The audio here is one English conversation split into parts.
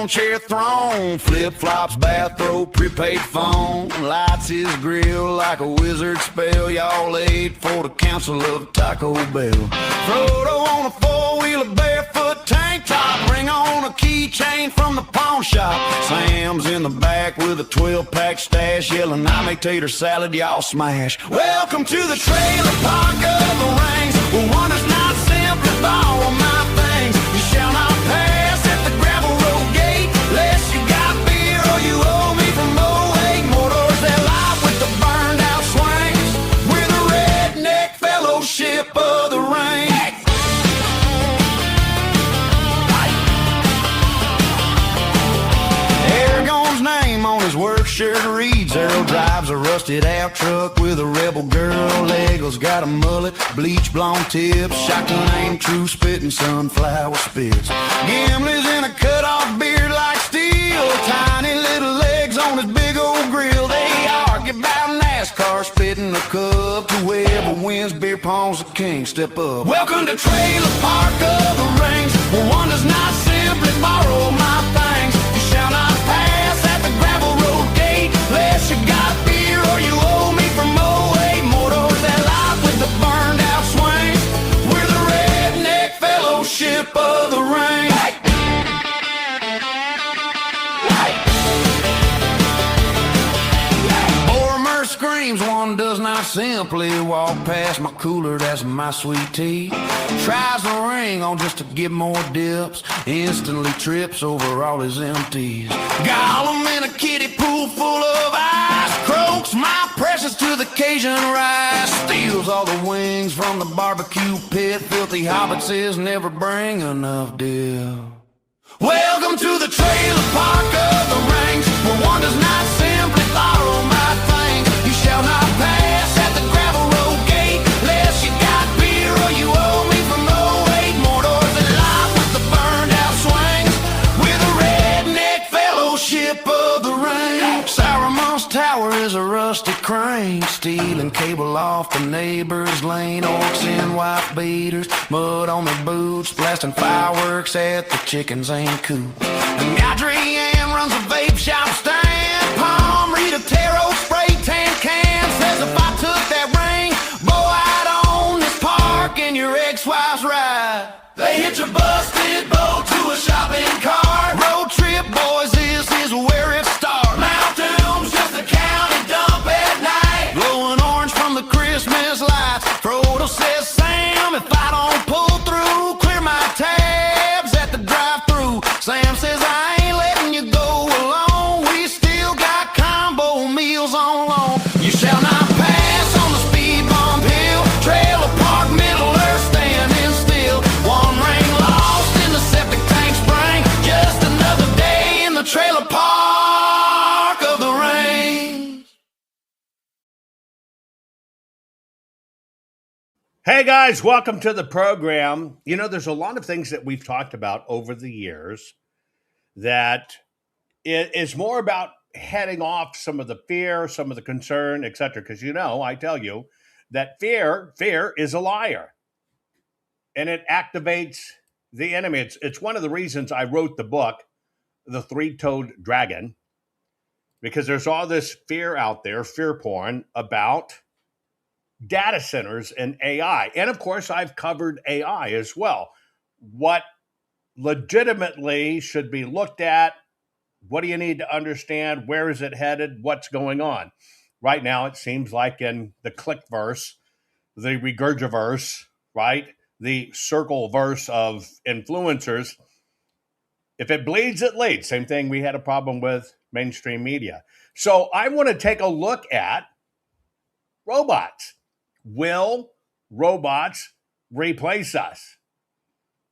lawn chair throne, flip-flops, bathrobe, prepaid phone, lights his grill like a wizard spell. Y'all ate for the council of Taco Bell. Frodo on a four-wheeler, barefoot tank top, ring on a keychain from the pawn shop. Sam's in the back with a 12-pack stash, yelling, I make tater salad, y'all smash. Welcome to the trailer park of the range, where one is not simply borrow my things. You shall not pass at the gravel road gate, unless you got beer or you owe me from 08. Motors that live with the burned out swings, we're the redneck fellowship of the range. Aragon's name on his work shirt reads Earl drives a rusted out truck with a rebel girl. Lego's got a mullet, bleach blonde tips, shotgun aim, true spitting sunflower spits. Gimli's in a cut-off beard like steel, tiny little legs on his big old grill. They argue about NASCAR spitting a cup, whoever wins beer pong's the king. Step up. Welcome to Trailer Park of the Range, where one does not simply borrow my things. You shall not pass at the gravel road gate, unless you got beer or you owe me from 08. Motors that live with the burned out swings, we're the redneck fellowship of the range. Bormer screams, one does not simply walk past my cooler, that's my sweet tea. Tries the ring on just to get more dips, instantly trips over all his empties. Gollum in a kiddie pool full of ice, croaks my precious to the Cajun rice, steals all the wings from the barbecue pit. Filthy hobbit says never bring enough dip. Welcome to the trailer park of the range, where one does not simply borrow my things. You shall not pass at the gravel road gate, unless you got beer or you owe me from 08. Mordors that live with the burned out swings, we're the redneck fellowship of the range. Saramon's tower is a rusty crane, stealing cable off the neighbor's lane. Orcs in white beaters, mud on their boots, blasting fireworks at the chickens and coops. And Adrienne runs a vape shop stand, Palm read a tarot spray tan can. Says if I took that ring, boy, I'd own this park and your ex-wife's ride. They hitch a busted boat to a shopping cart. Road trip, boys, this is where it starts. Mount Doom's just a county dump at night, glowing orange from the Christmas lights. Frodo says, Sam, if I don't pull through, clear my tabs at the drive-thru. Sam says, I ain't letting you go alone, we still got combo meals on loan. You shall not pass on the speed bump hill, trailer park, Middle Earth standing still. One ring lost in the septic tank spring, just another day in the trailer park of the range. Hey guys, welcome to the program. You know, there's a lot of things that we've talked about over the years that it is more about heading off some of the fear, some of the concern, etc. Because you know, I tell you that fear is a liar, and it activates the enemy. It's one of the reasons I wrote the book, The Three-Toed Dragon, because there's all this fear out there, fear porn about data centers and AI. And of course, I've covered AI as well. What legitimately should be looked at? What do you need to understand? Where is it headed? What's going on? Right now, it seems like in the clickverse, the regurgiverse, right? The circle verse of influencers, if it bleeds, it leads. Same thing we had a problem with mainstream media. So I want to take a look at robots. Will robots replace us?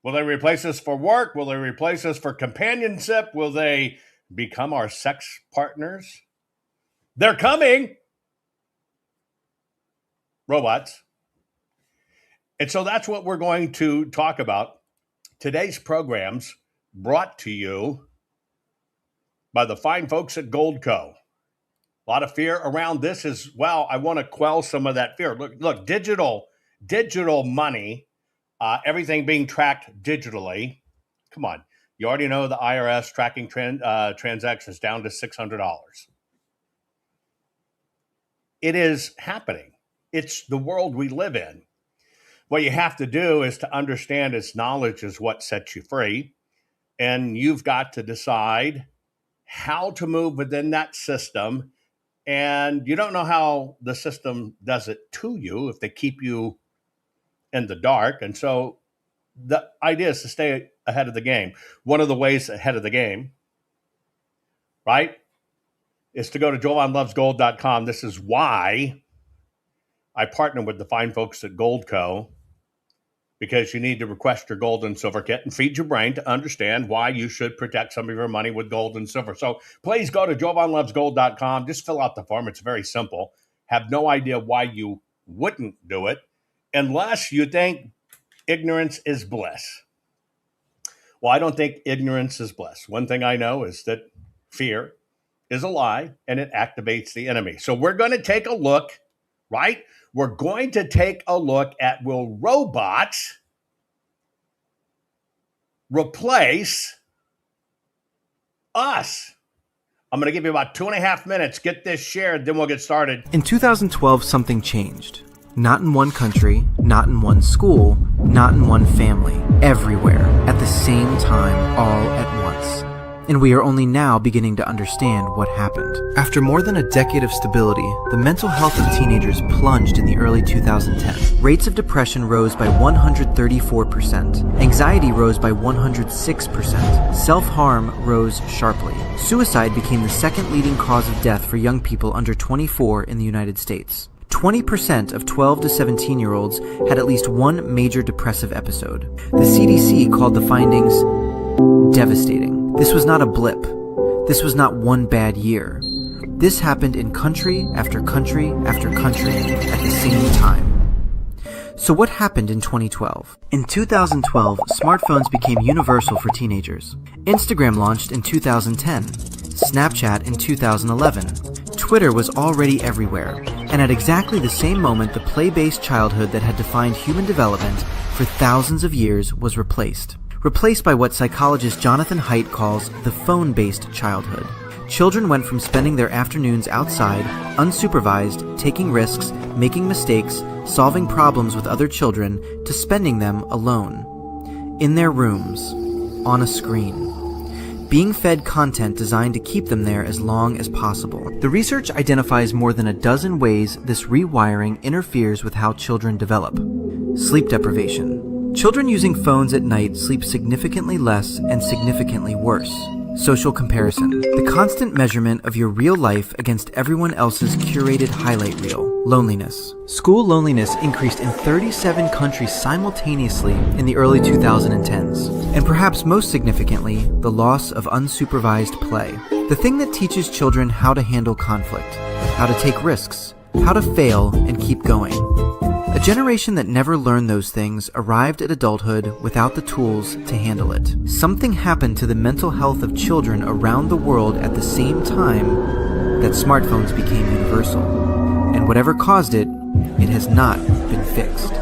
Will they replace us for work? Will they replace us for companionship? Will they become our sex partners? They're coming. Robots. And so that's what we're going to talk about. Today's program's brought to you by the fine folks at Goldco. A lot of fear around this as well. I want to quell some of that fear. Look, digital money, everything being tracked digitally. Come on. You already know the IRS tracking transactions down to $600. It is happening. It's the world we live in. What you have to do is to understand its knowledge is what sets you free. And you've got to decide how to move within that system. And you don't know how the system does it to you if they keep you in the dark. And so the idea is to stay ahead of the game. One of the ways ahead of the game, right, is to go to jovanlovesgold.com. This is why I partner with the fine folks at Goldco, because you need to request your gold and silver kit and feed your brain to understand why you should protect some of your money with gold and silver. So please go to jovanlovesgold.com. Just fill out the form. It's very simple. Have no idea why you wouldn't do it unless you think ignorance is bliss. Well, I don't think ignorance is bliss. One thing I know is that fear is a lie and it activates the enemy. So we're going to take a look, right? We're going to take a look at, will robots replace us? I'm going to give you about 2.5 minutes. Get this shared, then we'll get started. In 2012, something changed. Not in one country, not in one school, not in one family. Everywhere, at the same time, all at once. And we are only now beginning to understand what happened. After more than a decade of stability, the mental health of teenagers plunged in the early 2010s. Rates of depression rose by 134%. Anxiety rose by 106%. Self-harm rose sharply. Suicide became the second leading cause of death for young people under 24 in the United States. 20% of 12 to 17-year-olds had at least one major depressive episode. The CDC called the findings devastating. This was not a blip. This was not one bad year. This happened in country after country after country at the same time. So what happened in 2012? In 2012, smartphones became universal for teenagers. Instagram launched in 2010, Snapchat in 2011. Twitter was already everywhere, and at exactly the same moment, the play-based childhood that had defined human development for thousands of years was replaced by what psychologist Jonathan Haidt calls the phone-based childhood. Children went from spending their afternoons outside, unsupervised, taking risks, making mistakes, solving problems with other children, to spending them alone, in their rooms, on a screen, being fed content designed to keep them there as long as possible. The research identifies more than a dozen ways this rewiring interferes with how children develop. Sleep deprivation. Children using phones at night sleep significantly less and significantly worse. Social comparison. The constant measurement of your real life against everyone else's curated highlight reel. Loneliness. School loneliness increased in 37 countries simultaneously in the early 2010s. And perhaps most significantly, the loss of unsupervised play. The thing that teaches children how to handle conflict, how to take risks, how to fail and keep going. A generation that never learned those things arrived at adulthood without the tools to handle it. Something happened to the mental health of children around the world at the same time that smartphones became universal. And whatever caused it, it has not been fixed.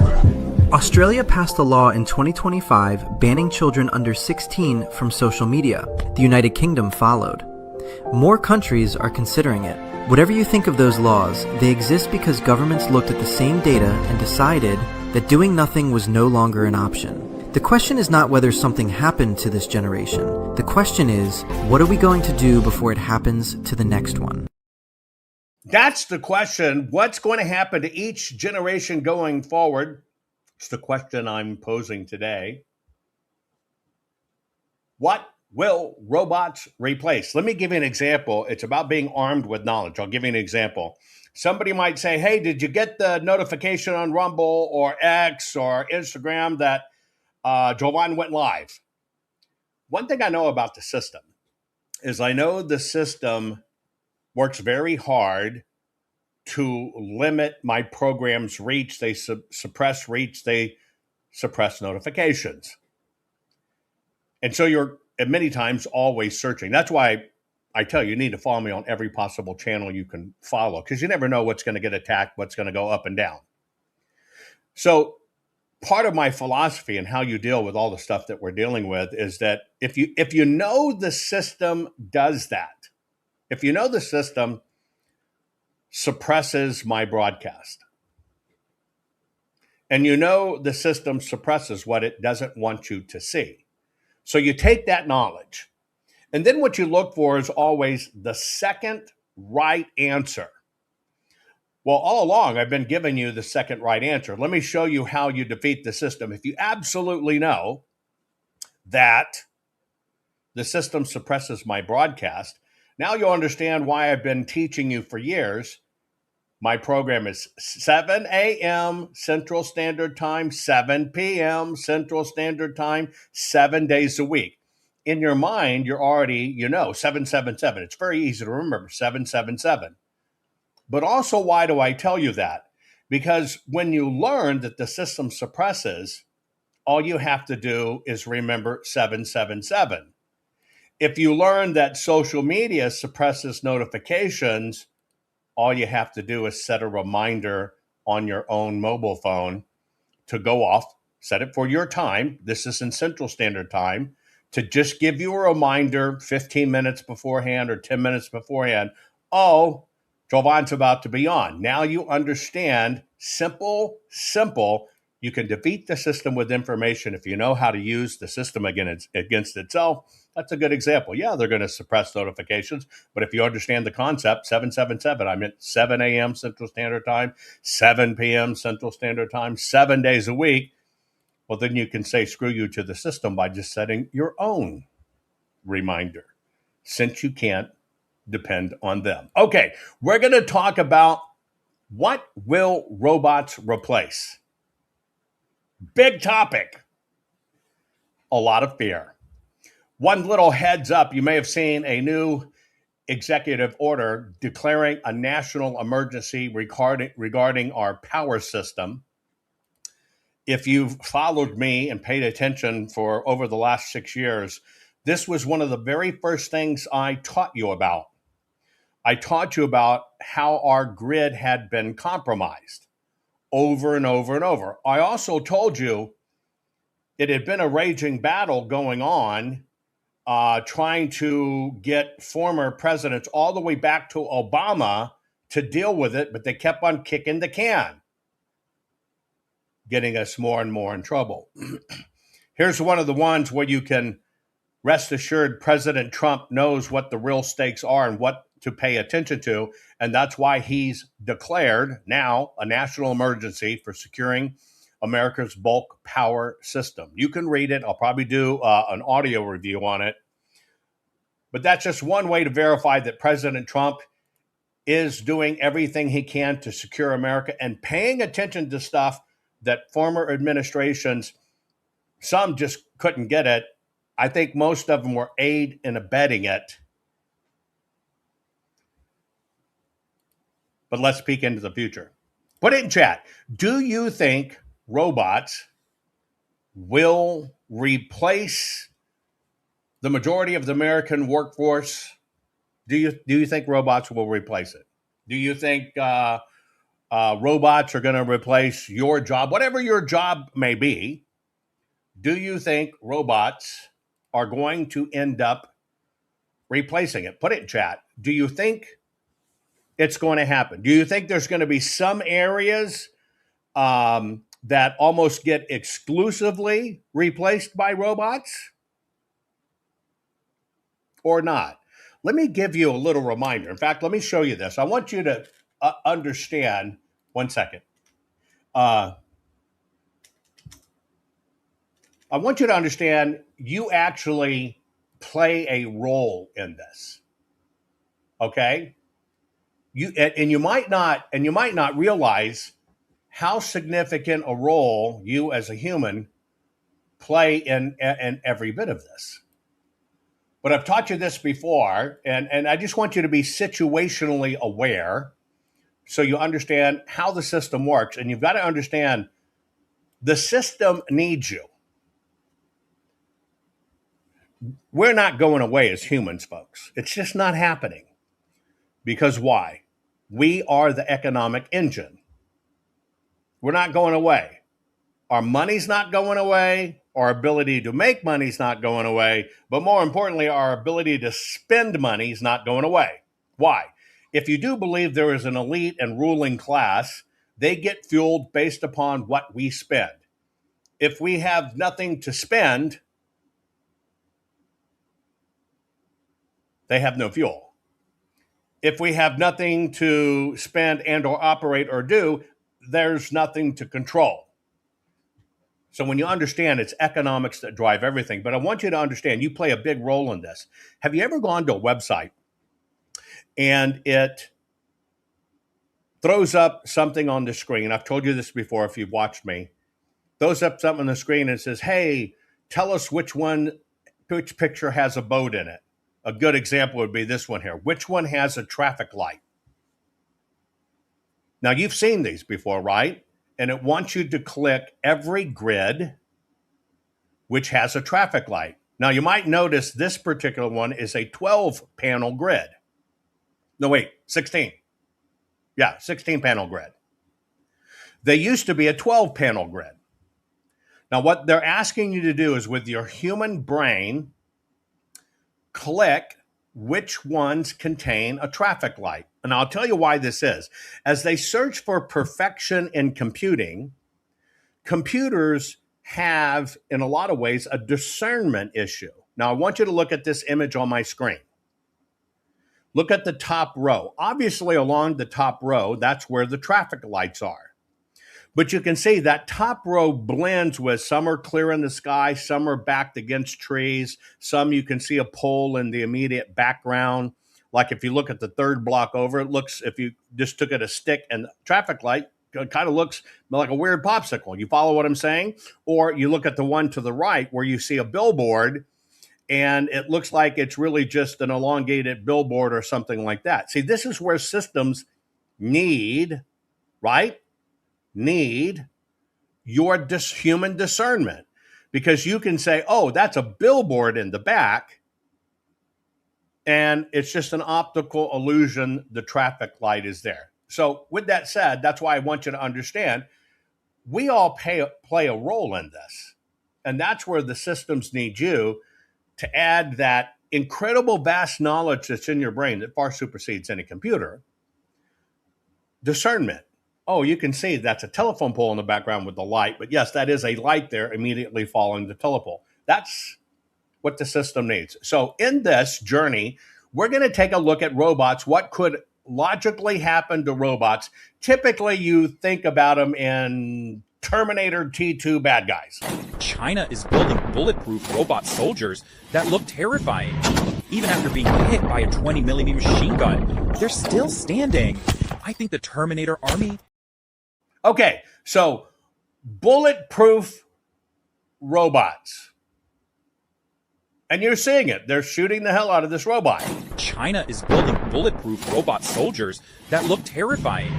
Australia passed a law in 2025 banning children under 16 from social media. The United Kingdom followed. More countries are considering it. Whatever you think of those laws, they exist because governments looked at the same data and decided that doing nothing was no longer an option. The question is not whether something happened to this generation. The question is, what are we going to do before it happens to the next one? That's the question. What's going to happen to each generation going forward? It's the question I'm posing today. What will robots replace? Let me give you an example. It's about being armed with knowledge. I'll give you an example. Somebody might say, hey, did you get the notification on Rumble or X or Instagram that Jovan went live? One thing I know about the system is I know the system works very hard to limit my program's reach. They suppress reach. They suppress notifications. And so you're many times always searching. That's why I tell you, you need to follow me on every possible channel you can follow, because you never know what's going to get attacked, what's going to go up and down. So part of my philosophy and how you deal with all the stuff that we're dealing with is that if you know the system does that, if you know the system suppresses my broadcast, and you know the system suppresses what it doesn't want you to see. So you take that knowledge, and then what you look for is always the second right answer. Well, all along, I've been giving you the second right answer. Let me show you how you defeat the system. If you absolutely know that the system suppresses my broadcast, now you'll understand why I've been teaching you for years. My program is 7 a.m. Central Standard Time, 7 p.m. Central Standard Time, 7 days a week. In your mind, you're already, 777. It's very easy to remember, 777. But also, why do I tell you that? Because when you learn that the system suppresses, all you have to do is remember 777. If you learn that social media suppresses notifications, all you have to do is set a reminder on your own mobile phone to go off, set it for your time. This is in Central Standard Time, to just give you a reminder 15 minutes beforehand or 10 minutes beforehand. Oh, Jovan's about to be on. Now you understand, simple. You can defeat the system with information if you know how to use the system against itself. That's a good example. Yeah, they're going to suppress notifications, but if you understand the concept, 777, I meant 7 a.m. Central Standard Time, 7 p.m. Central Standard Time, 7 days a week. Well, then you can say screw you to the system by just setting your own reminder, since you can't depend on them. Okay, we're going to talk about what will robots replace. Big topic. A lot of fear. One little heads up, you may have seen a new executive order declaring a national emergency regarding our power system. If you've followed me and paid attention for over the last 6 years, this was one of the very first things I taught you about. I taught you about how our grid had been compromised over and over and over. I also told you it had been a raging battle going on, trying to get former presidents all the way back to Obama to deal with it, but they kept on kicking the can, getting us more and more in trouble. Here's one of the ones where you can rest assured President Trump knows what the real stakes are and what to pay attention to, and that's why he's declared now a national emergency for securing America's bulk power system. You can read it. I'll probably do an audio review on it. But that's just one way to verify that President Trump is doing everything he can to secure America and paying attention to stuff that former administrations, some just couldn't get it. I think most of them were aid and abetting it. But let's peek into the future. Put it in chat. Do you think robots will replace the majority of the American workforce? Do you think robots will replace it? Do you think robots are going to replace your job, whatever your job may be? Do you think robots are going to end up replacing it? Put it in chat. Do you think it's going to happen? Do you think there's going to be some areas that almost get exclusively replaced by robots, or not? Let me give you a little reminder. In fact, let me show you this. I want you to understand. One second. I want you to understand you actually play a role in this. Okay? You might not realize how significant a role you as a human play in every bit of this. But I've taught you this before, and I just want you to be situationally aware so you understand how the system works. And you've got to understand the system needs you. We're not going away as humans, folks. It's just not happening. Because why? We are the economic engine. We're not going away. Our money's not going away. Our ability to make money's not going away. But more importantly, our ability to spend money is not going away. Why? If you do believe there is an elite and ruling class, they get fueled based upon what we spend. If we have nothing to spend, they have no fuel. If we have nothing to spend and or operate or do, there's nothing to control. So when you understand it's economics that drive everything, but I want you to understand you play a big role in this. Have you ever gone to a website and it throws up something on the screen? I've told you this before if you've watched me. Throws up something on the screen and says, hey, tell us which picture has a boat in it. A good example would be this one here. Which one has a traffic light? Now, you've seen these before, right? And it wants you to click every grid which has a traffic light. Now, you might notice this particular one is a 12-panel grid. No, wait, 16. Yeah, 16-panel grid. They used to be a 12-panel grid. Now, what they're asking you to do is with your human brain, click which ones contain a traffic light. And I'll tell you why this is. As they search for perfection in computing, computers have, in a lot of ways, a discernment issue. Now, I want you to look at this image on my screen. Look at the top row. Obviously, along the top row, that's where the traffic lights are. But you can see that top row blends with some are clear in the sky, some are backed against trees, some you can see a pole in the immediate background. Like if you look at the third block over, it looks, if you just took it a stick and traffic light, it kind of looks like a weird popsicle. You follow what I'm saying? Or you look at the one to the right where you see a billboard and it looks like it's really just an elongated billboard or something like that. See, this is where systems need, right? Need your human discernment, because you can say, oh, that's a billboard in the back, and it's just an optical illusion. The traffic light is there. So with that said, that's why I want you to understand we all play a role in this. And that's where the systems need you to add that incredible vast knowledge that's in your brain that far supersedes any computer. Discernment. Oh, you can see that's a telephone pole in the background with the light. But yes, that is a light there immediately following the telephone. That's what the system needs. So in this journey, we're going to take a look at robots. What could logically happen to robots? Typically, you think about them in Terminator T2 bad guys. China is building bulletproof robot soldiers that look terrifying. Even after being hit by a 20mm machine gun, they're still standing. I think the Terminator army... Okay, so bulletproof robots. And you're seeing it. They're shooting the hell out of this robot. China is building bulletproof robot soldiers that look terrifying.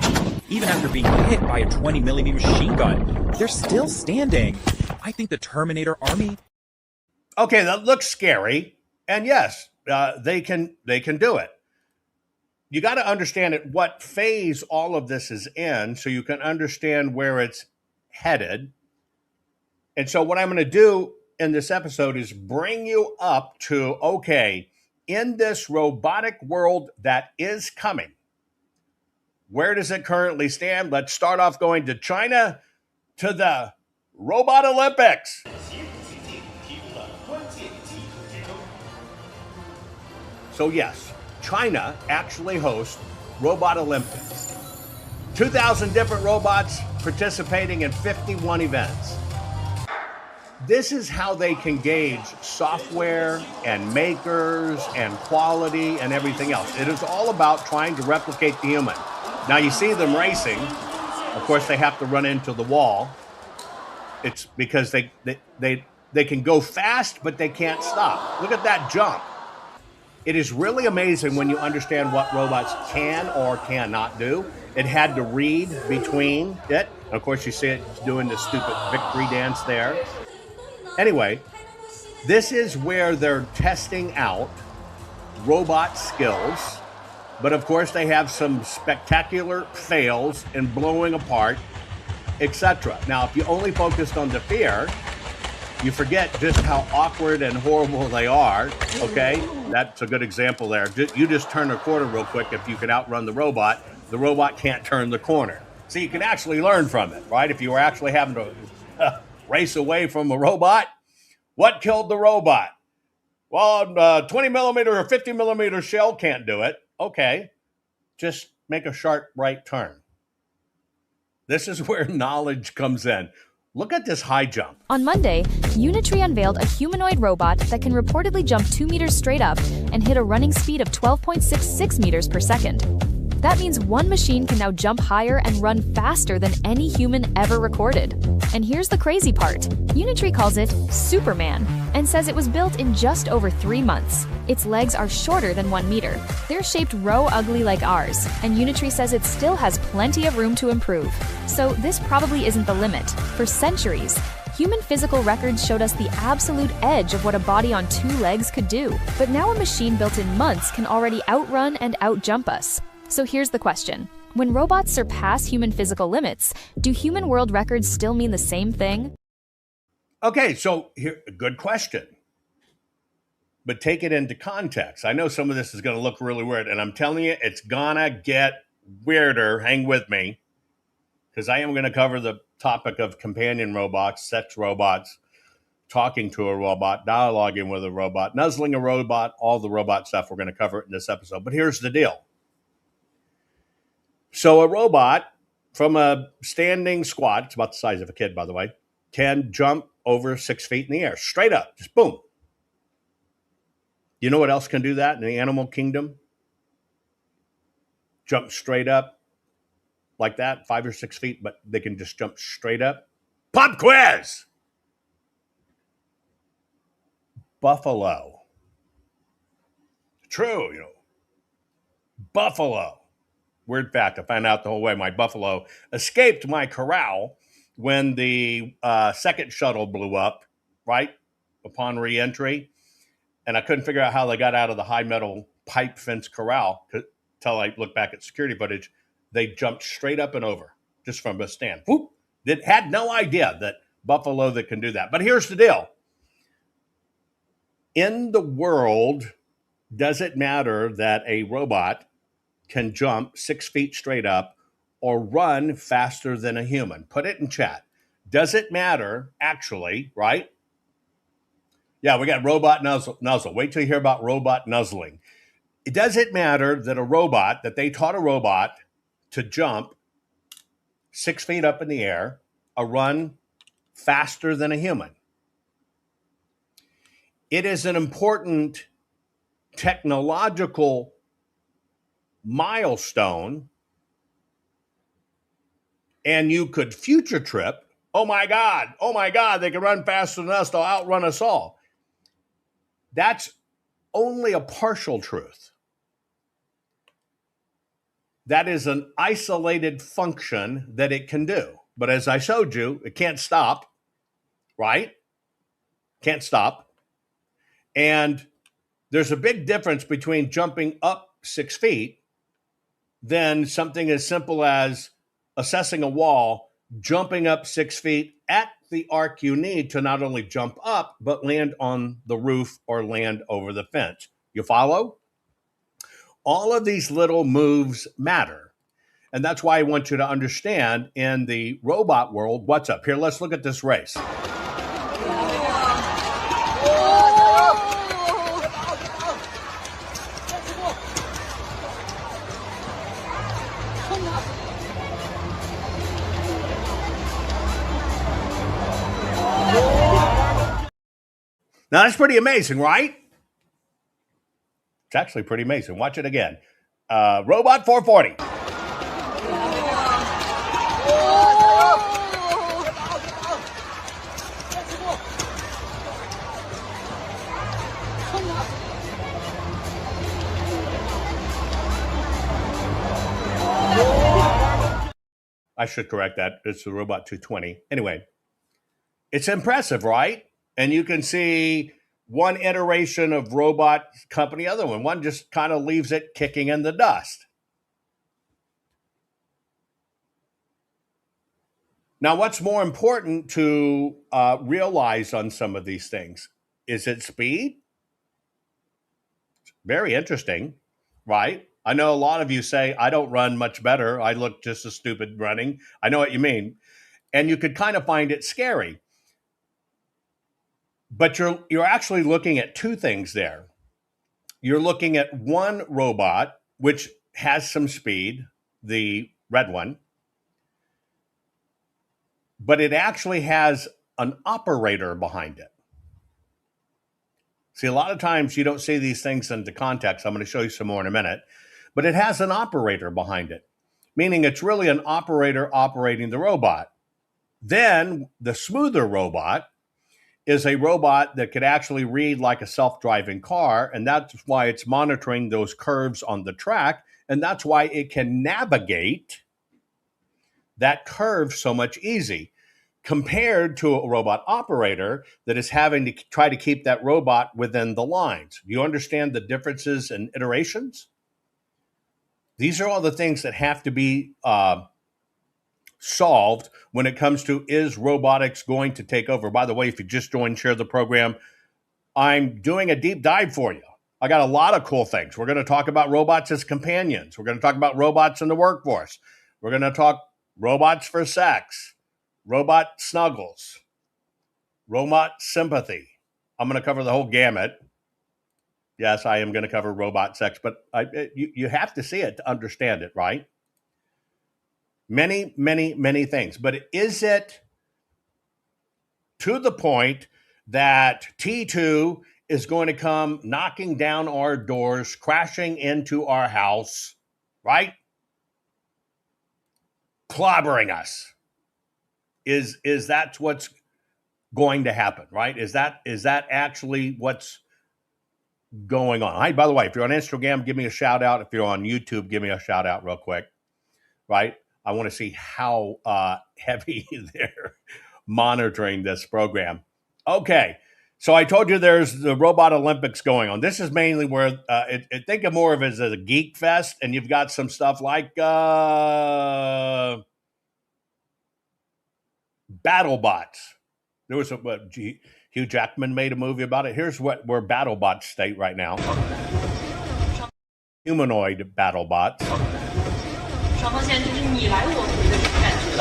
Even after being hit by a 20mm machine gun, they're still standing. I think the Terminator army... Okay, that looks scary. And yes, they can do it. You got to understand at what phase all of this is in so you can understand where it's headed. And so what I'm going to do in this episode is bring you up to, okay, in this robotic world that is coming, where does it currently stand? Let's start off going to China, to the Robot Olympics. So yes, China actually hosts Robot Olympics. 2,000 different robots participating in 51 events. This is how they can gauge software and makers and quality and everything else. It is all about trying to replicate the human. Now you see them racing. Of course, they have to run into the wall. It's because they can go fast, but they can't stop. Look at that jump. It is really amazing when you understand what robots can or cannot do. It had to read between it. Of course, you see it doing the stupid victory dance there. Anyway, this is where they're testing out robot skills. But of course, they have some spectacular fails in blowing apart etc. Now, if you only focused on the fear, you forget just how awkward and horrible they are, okay? That's a good example there. You just turn a corner real quick. If you can outrun the robot can't turn the corner. So you can actually learn from it, right? If you were actually having to race away from a robot, what killed the robot? Well, 20 millimeter or 50 millimeter shell can't do it. Okay, just make a sharp right turn. This is where knowledge comes in. Look at this high jump. On Monday, Unitree unveiled a humanoid robot that can reportedly jump 2 meters straight up and hit a running speed of 12.66 meters per second. That means one machine can now jump higher and run faster than any human ever recorded. And here's the crazy part. Unitree calls it Superman and says it was built in just over 3 months. Its legs are shorter than 1 meter. They're shaped ugly like ours, and Unitree says it still has plenty of room to improve. So this probably isn't the limit. For centuries, human physical records showed us the absolute edge of what a body on 2 legs could do. But now a machine built in months can already outrun and outjump us. So here's the question. When robots surpass human physical limits, do human world records still mean the same thing? Okay, so here, good question. But take it into context. I know some of this is going to look really weird, and I'm telling you, it's going to get weirder. Hang with me, because I am going to cover the topic of companion robots, sex robots, talking to a robot, dialoguing with a robot, nuzzling a robot, all the robot stuff. We're going to cover it in this episode. But here's the deal. So a robot from a standing squat, it's about the size of a kid, by the way, can jump over 6 feet in the air, straight up, just boom. You know what else can do that in the animal kingdom? Jump straight up like that, 5 or 6 feet, but they can just jump straight up. Pop quiz! Buffalo. True, buffalo. Weird fact, I found out the whole way. My buffalo escaped my corral when the second shuttle blew up, right, upon reentry. And I couldn't figure out how they got out of the high metal pipe fence corral until I looked back at security footage. They jumped straight up and over just from a stand. Whoop! Had no idea that buffalo that can do that. But here's the deal. In the world, does it matter that a robot can jump 6 feet straight up or run faster than a human? Put it in chat. Does it matter, actually, right? Yeah, we got robot nuzzle. Wait till you hear about robot nuzzling. Does it matter that they taught a robot to jump 6 feet up in the air, a run faster than a human? It is an important technological milestone, and you could future trip. Oh my God, they can run faster than us, they'll outrun us all. That's only a partial truth. That is an isolated function that it can do. But as I showed you, it can't stop, right? Can't stop. And there's a big difference between jumping up 6 feet than something as simple as assessing a wall, jumping up 6 feet at the arc you need to not only jump up, but land on the roof or land over the fence. You follow? All of these little moves matter. And that's why I want you to understand in the robot world, what's up. Here, let's look at this race. Now, that's pretty amazing, right? It's actually pretty amazing. Watch it again. Robot 440. I should correct that. It's the Robot 220. Anyway, it's impressive, right? And you can see one iteration of robot company, other one. One just kind of leaves it kicking in the dust. Now, what's more important to realize on some of these things? Is it speed? Very interesting, right? I know a lot of you say, I don't run much better. I look just as stupid running. I know what you mean. And you could kind of find it scary. But you're actually looking at two things there. You're looking at one robot, which has some speed, the red one, but it actually has an operator behind it. See, a lot of times you don't see these things into context. I'm going to show you some more in a minute, but it has an operator behind it, meaning it's really an operator operating the robot. Then the smoother robot is a robot that could actually read like a self-driving car, and that's why it's monitoring those curves on the track, and that's why it can navigate that curve so much easy compared to a robot operator that is having to try to keep that robot within the lines. Do you understand the differences in iterations? These are all the things that have to be solved when it comes to, is robotics going to take over? By the way, if you just joined, share the program, I'm doing a deep dive for you. I got a lot of cool things. We're going to talk about robots as companions. We're going to talk about robots in the workforce. We're going to talk robots for sex, robot snuggles, robot sympathy. I'm going to cover the whole gamut. Yes, I am going to cover robot sex, but you have to see it to understand it, right? Many, many, many things. But is it to the point that T2 is going to come knocking down our doors, crashing into our house, right? Clobbering us? Is that what's going to happen, right? Is that actually what's going on? Hi, by the way, if you're on Instagram, give me a shout out. If you're on YouTube, give me a shout out real quick, right? I want to see how heavy they're monitoring this program. Okay, so I told you there's the Robot Olympics going on. This is mainly where, think of more of it as a geek fest, and you've got some stuff like BattleBots. There was Hugh Jackman made a movie about it. Here's where BattleBots state right now. Humanoid BattleBots. 双方现在就是你来我回的感觉。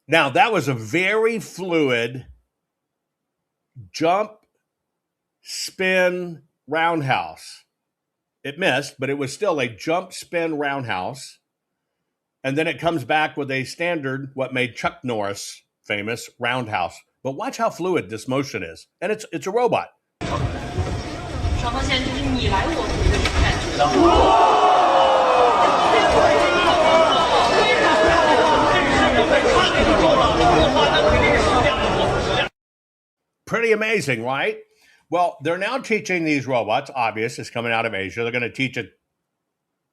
Now, that was a very fluid jump, spin, roundhouse. It missed, but it was still a jump, spin, roundhouse. And then it comes back with a standard, what made Chuck Norris famous, roundhouse. But watch how fluid this motion is. And it's a robot. 双方现在就是你来我回的感觉。 Pretty amazing, right? Well, they're now teaching these robots, obvious, it's coming out of Asia. They're going to teach it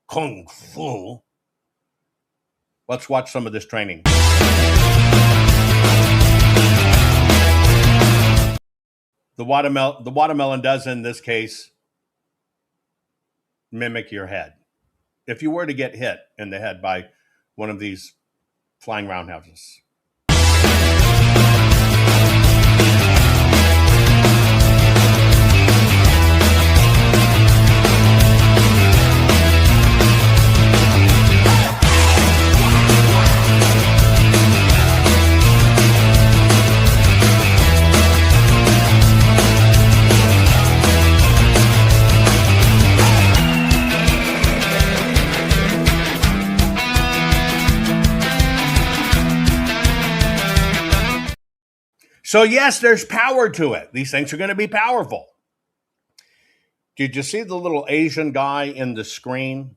Kung Fu. Let's watch some of this training. The watermelon does, in this case, mimic your head. If you were to get hit in the head by one of these flying roundhouses. So yes, there's power to it. These things are going to be powerful. Did you see the little Asian guy in the screen?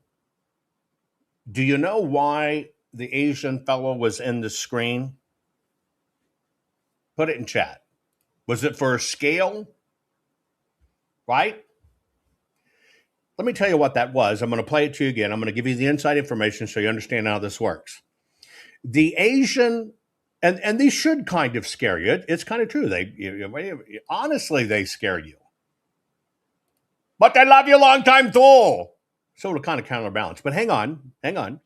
Do you know why the Asian fellow was in the screen? Put it in chat. Was it for scale? Right? Let me tell you what that was. I'm going to play it to you again. I'm going to give you the inside information so you understand how this works. The Asian... And these should kind of scare you. It's kind of true. Honestly, they scare you. But I love you long time too. So it'll kind of counterbalance. But hang on.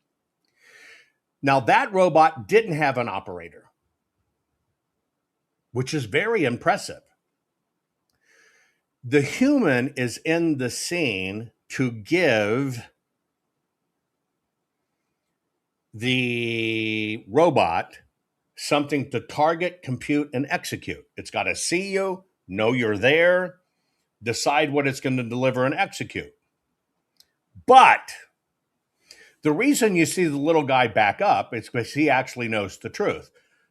Now that robot didn't have an operator, which is very impressive. The human is in the scene to give the robot something to target, compute, and execute. It's got to see you, know you're there, decide what it's going to deliver and execute. But the reason you see the little guy back up is because he actually knows the truth.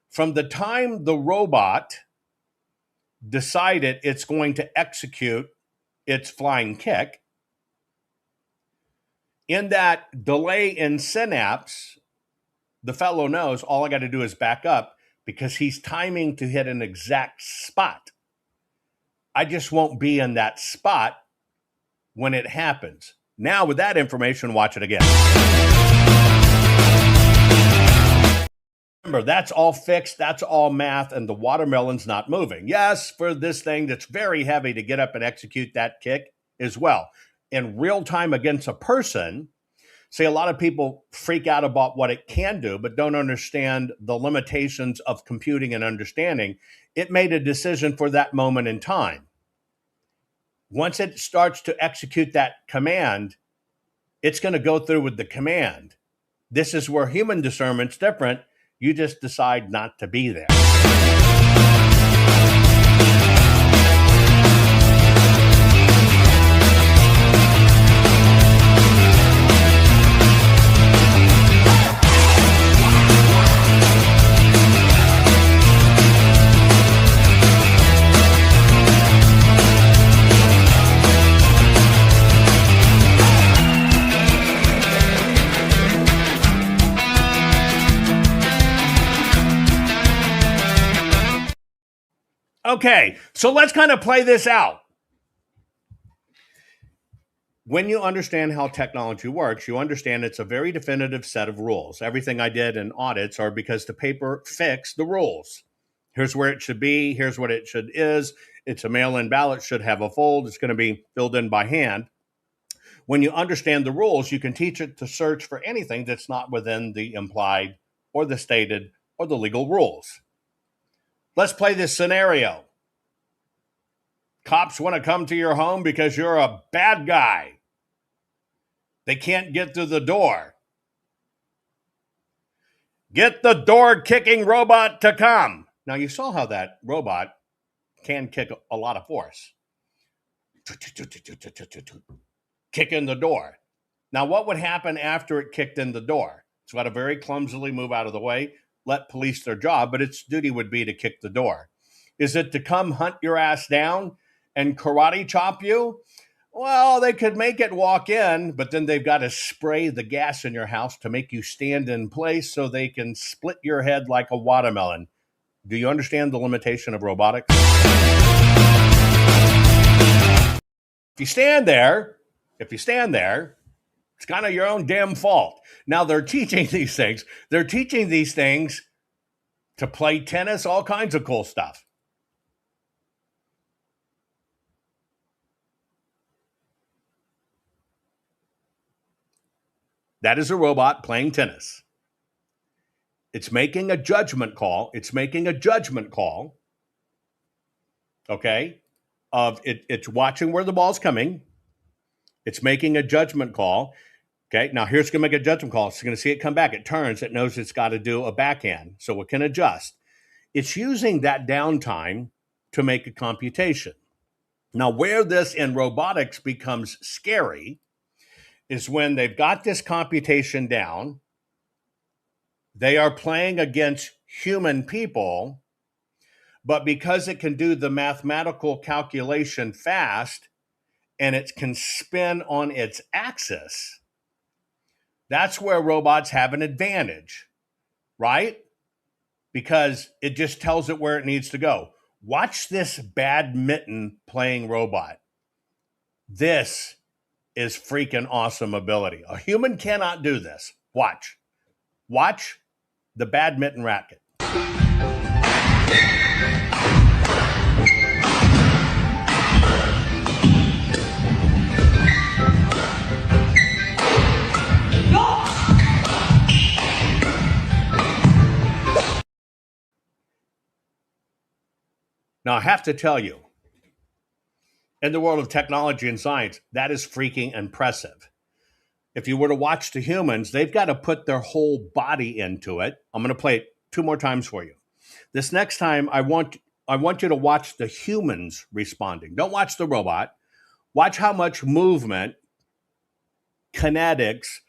From the time the robot decided it's going to execute its flying kick, in that delay in synapse, the fellow knows all I got to do is back up because he's timing to hit an exact spot. I just won't be in that spot when it happens. Now, with that information, watch it again. Remember, that's all fixed, that's all math, and the watermelon's not moving. Yes, for this thing that's very heavy to get up and execute that kick as well. In real time against a person, see, a lot of people freak out about what it can do, but don't understand the limitations of computing and understanding. It made a decision for that moment in time. Once it starts to execute that command, it's going to go through with the command. This is where human discernment's different. You just decide not to be there. Okay, so let's kind of play this out. When you understand how technology works, you understand it's a very definitive set of rules. Everything I did in audits are because the paper fixed the rules. Here's where it should be. Here's what it is. It's a mail-in ballot, should have a fold. It's going to be filled in by hand. When you understand the rules, you can teach it to search for anything that's not within the implied or the stated or the legal rules. Let's play this scenario. Cops want to come to your home because you're a bad guy. They can't get through the door. Get the door-kicking robot to come. Now, you saw how that robot can kick a lot of force. Kick in the door. Now, what would happen after it kicked in the door? It's got to very clumsily move out of the way, let police their job, but its duty would be to kick the door. Is it to come hunt your ass down and karate chop you? Well, they could make it walk in, but then they've got to spray the gas in your house to make you stand in place so they can split your head like a watermelon. Do you understand the limitation of robotics? If you stand there, it's kind of your own damn fault. Now they're teaching these things. They're teaching these things to play tennis, all kinds of cool stuff. That is a robot playing tennis. It's making a judgment call. Okay, of it's watching where the ball's coming. It's making a judgment call. Okay, now here's going to make a judgment call. It's going to see it come back. It turns. It knows it's got to do a backhand, so it can adjust. It's using that downtime to make a computation. Now, where this in robotics becomes scary is when they've got this computation down, they are playing against human people, but because it can do the mathematical calculation fast and it can spin on its axis, that's where robots have an advantage, right? Because it just tells it where it needs to go. Watch this badminton playing robot. This is freaking awesome ability. A human cannot do this. Watch the badminton racket. Now, I have to tell you, in the world of technology and science, that is freaking impressive. If you were to watch the humans, they've got to put their whole body into it. I'm going to play it 2 more times for you. This next time, I want you to watch the humans responding. Don't watch the robot. Watch how much movement, kinematics,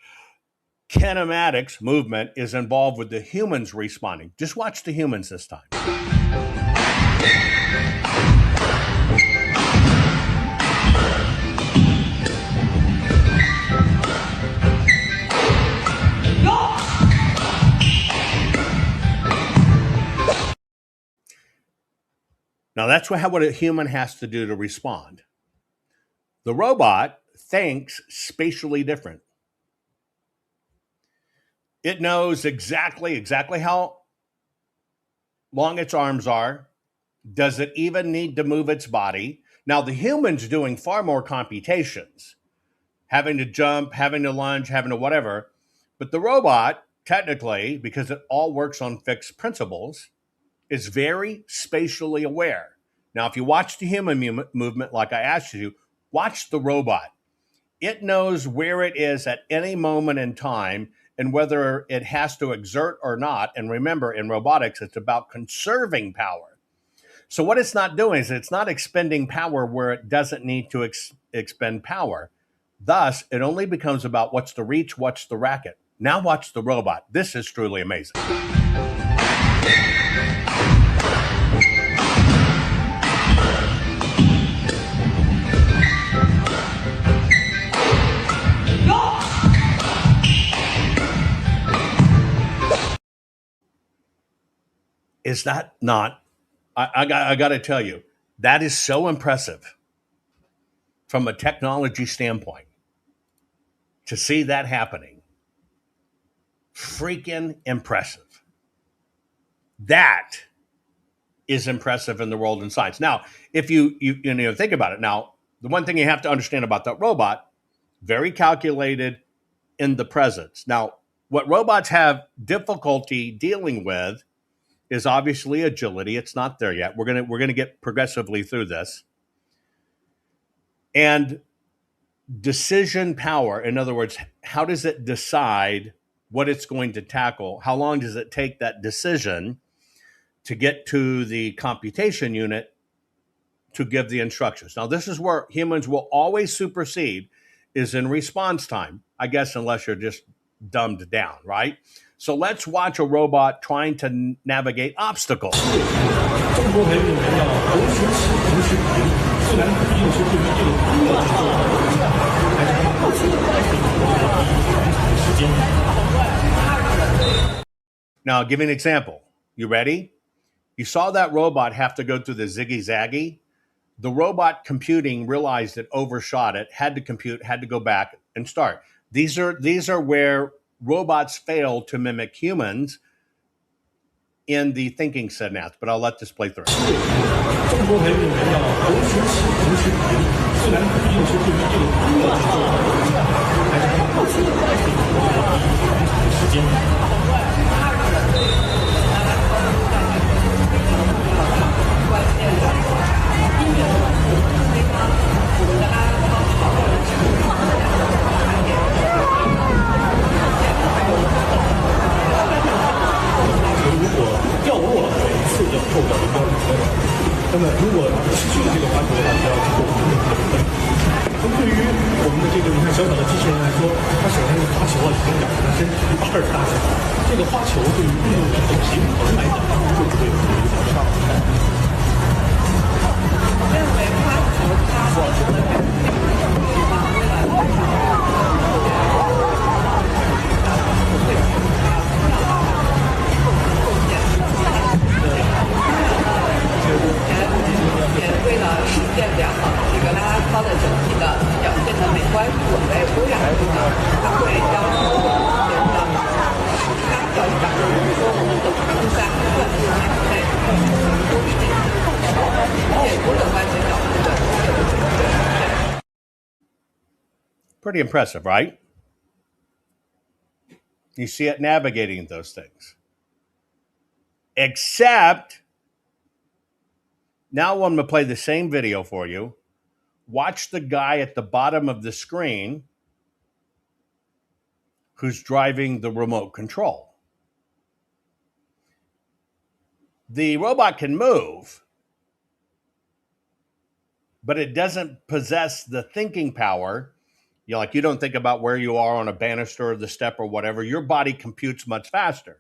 movement is involved with the humans responding. Just watch the humans this time. Now, that's what a human has to do to respond. The robot thinks spatially different. It knows exactly how long its arms are. Does it even need to move its body? Now, the human's doing far more computations, having to jump, having to lunge, having to whatever. But the robot, technically, because it all works on fixed principles, is very spatially aware. Now, if you watch the human movement like I asked you to, watch the robot. It knows where it is at any moment in time and whether it has to exert or not. And remember, in robotics, it's about conserving power. So what it's not doing is it's not expending power where it doesn't need to expend power. Thus, it only becomes about what's the reach, what's the racket. Now watch the robot. This is truly amazing. Is that not, I got to tell you, that is so impressive from a technology standpoint to see that happening. Freaking impressive. That is impressive in the world of science. Now, if you think about it, now, the one thing you have to understand about that robot, very calculated in the presence. Now, what robots have difficulty dealing with is obviously agility. It's not there yet. We're gonna get progressively through this. And decision power, in other words, how does it decide what it's going to tackle? How long does it take that decision to get to the computation unit to give the instructions? Now, this is where humans will always supersede, is in response time, I guess, unless you're just dumbed down, right? So let's watch a robot trying to navigate obstacles. Now, I'll give you an example. You ready? You saw that robot have to go through the ziggy-zaggy. The robot computing realized it overshot it, had to compute, had to go back and start. These are where robots fail to mimic humans in the thinking synapse, but I'll let this play through. Pretty impressive, right? You see it navigating those things. Except Now I'm going to play the same video for you. Watch the guy at the bottom of the screen who's driving the remote control. The robot can move, but it doesn't possess the thinking power. You don't think about where you are on a banister or the step or whatever. Your body computes much faster.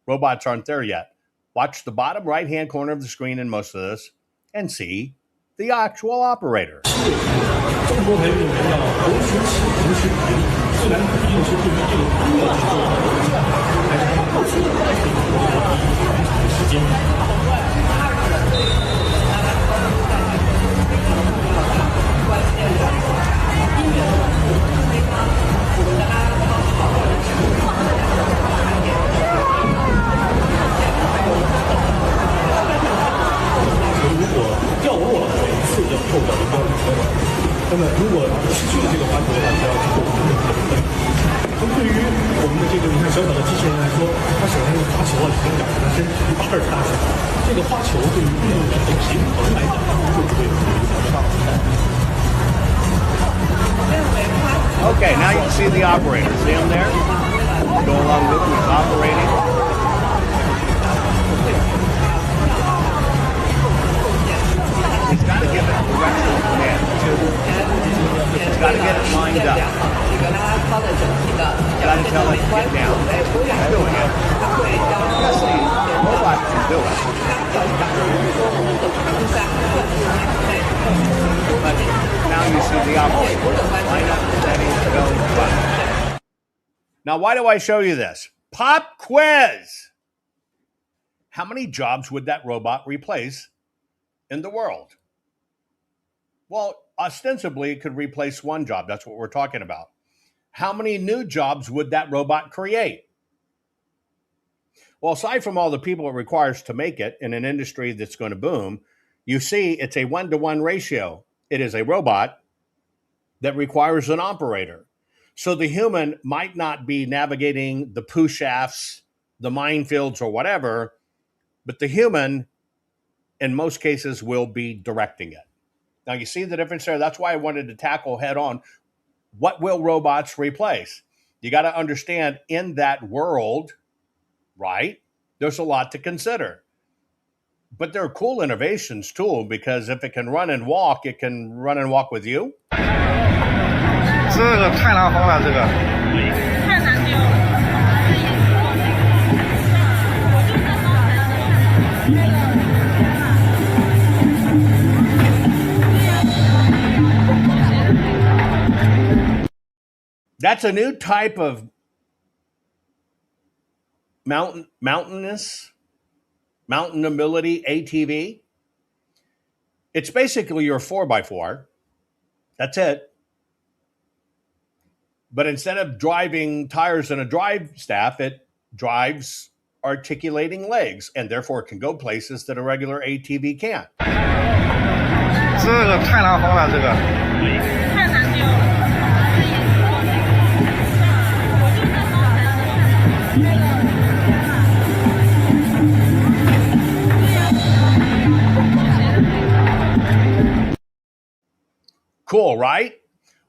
Robots aren't there yet. Watch the bottom right-hand corner of the screen in most of this and see the actual operator. Okay, now you can see the operator. See him there? Go along with him. He's operating. He's got to give it directional command. He's got to get it lined up. He's got to tell it to get down. He's doing it. Yes, the robot can do it. But now you see the operator. Line up, steady, go, button. Now, why do I show you this? Pop quiz! How many jobs would that robot replace in the world? Well, ostensibly, it could replace one job. That's what we're talking about. How many new jobs would that robot create? Well, aside from all the people it requires to make it in an industry that's going to boom, you see it's a 1-to-1 ratio. It is a robot that requires an operator. So the human might not be navigating the poo shafts, the minefields, or whatever, but the human, in most cases, will be directing it. Now, you see the difference there? That's why I wanted to tackle head on, what will robots replace? You got to understand, in that world, right, there's a lot to consider. But there are cool innovations, too, because if it can run and walk, it can run and walk with you. 这个太难烘了，这个。太难丢了。 That's a new type of mountainability ATV. It's basically your 4x4. That's it. But instead of driving tires and a drive staff, it drives articulating legs, and therefore it can go places that a regular ATV can't. 这个太难烘了，这个。太难丢了。 Cool, right?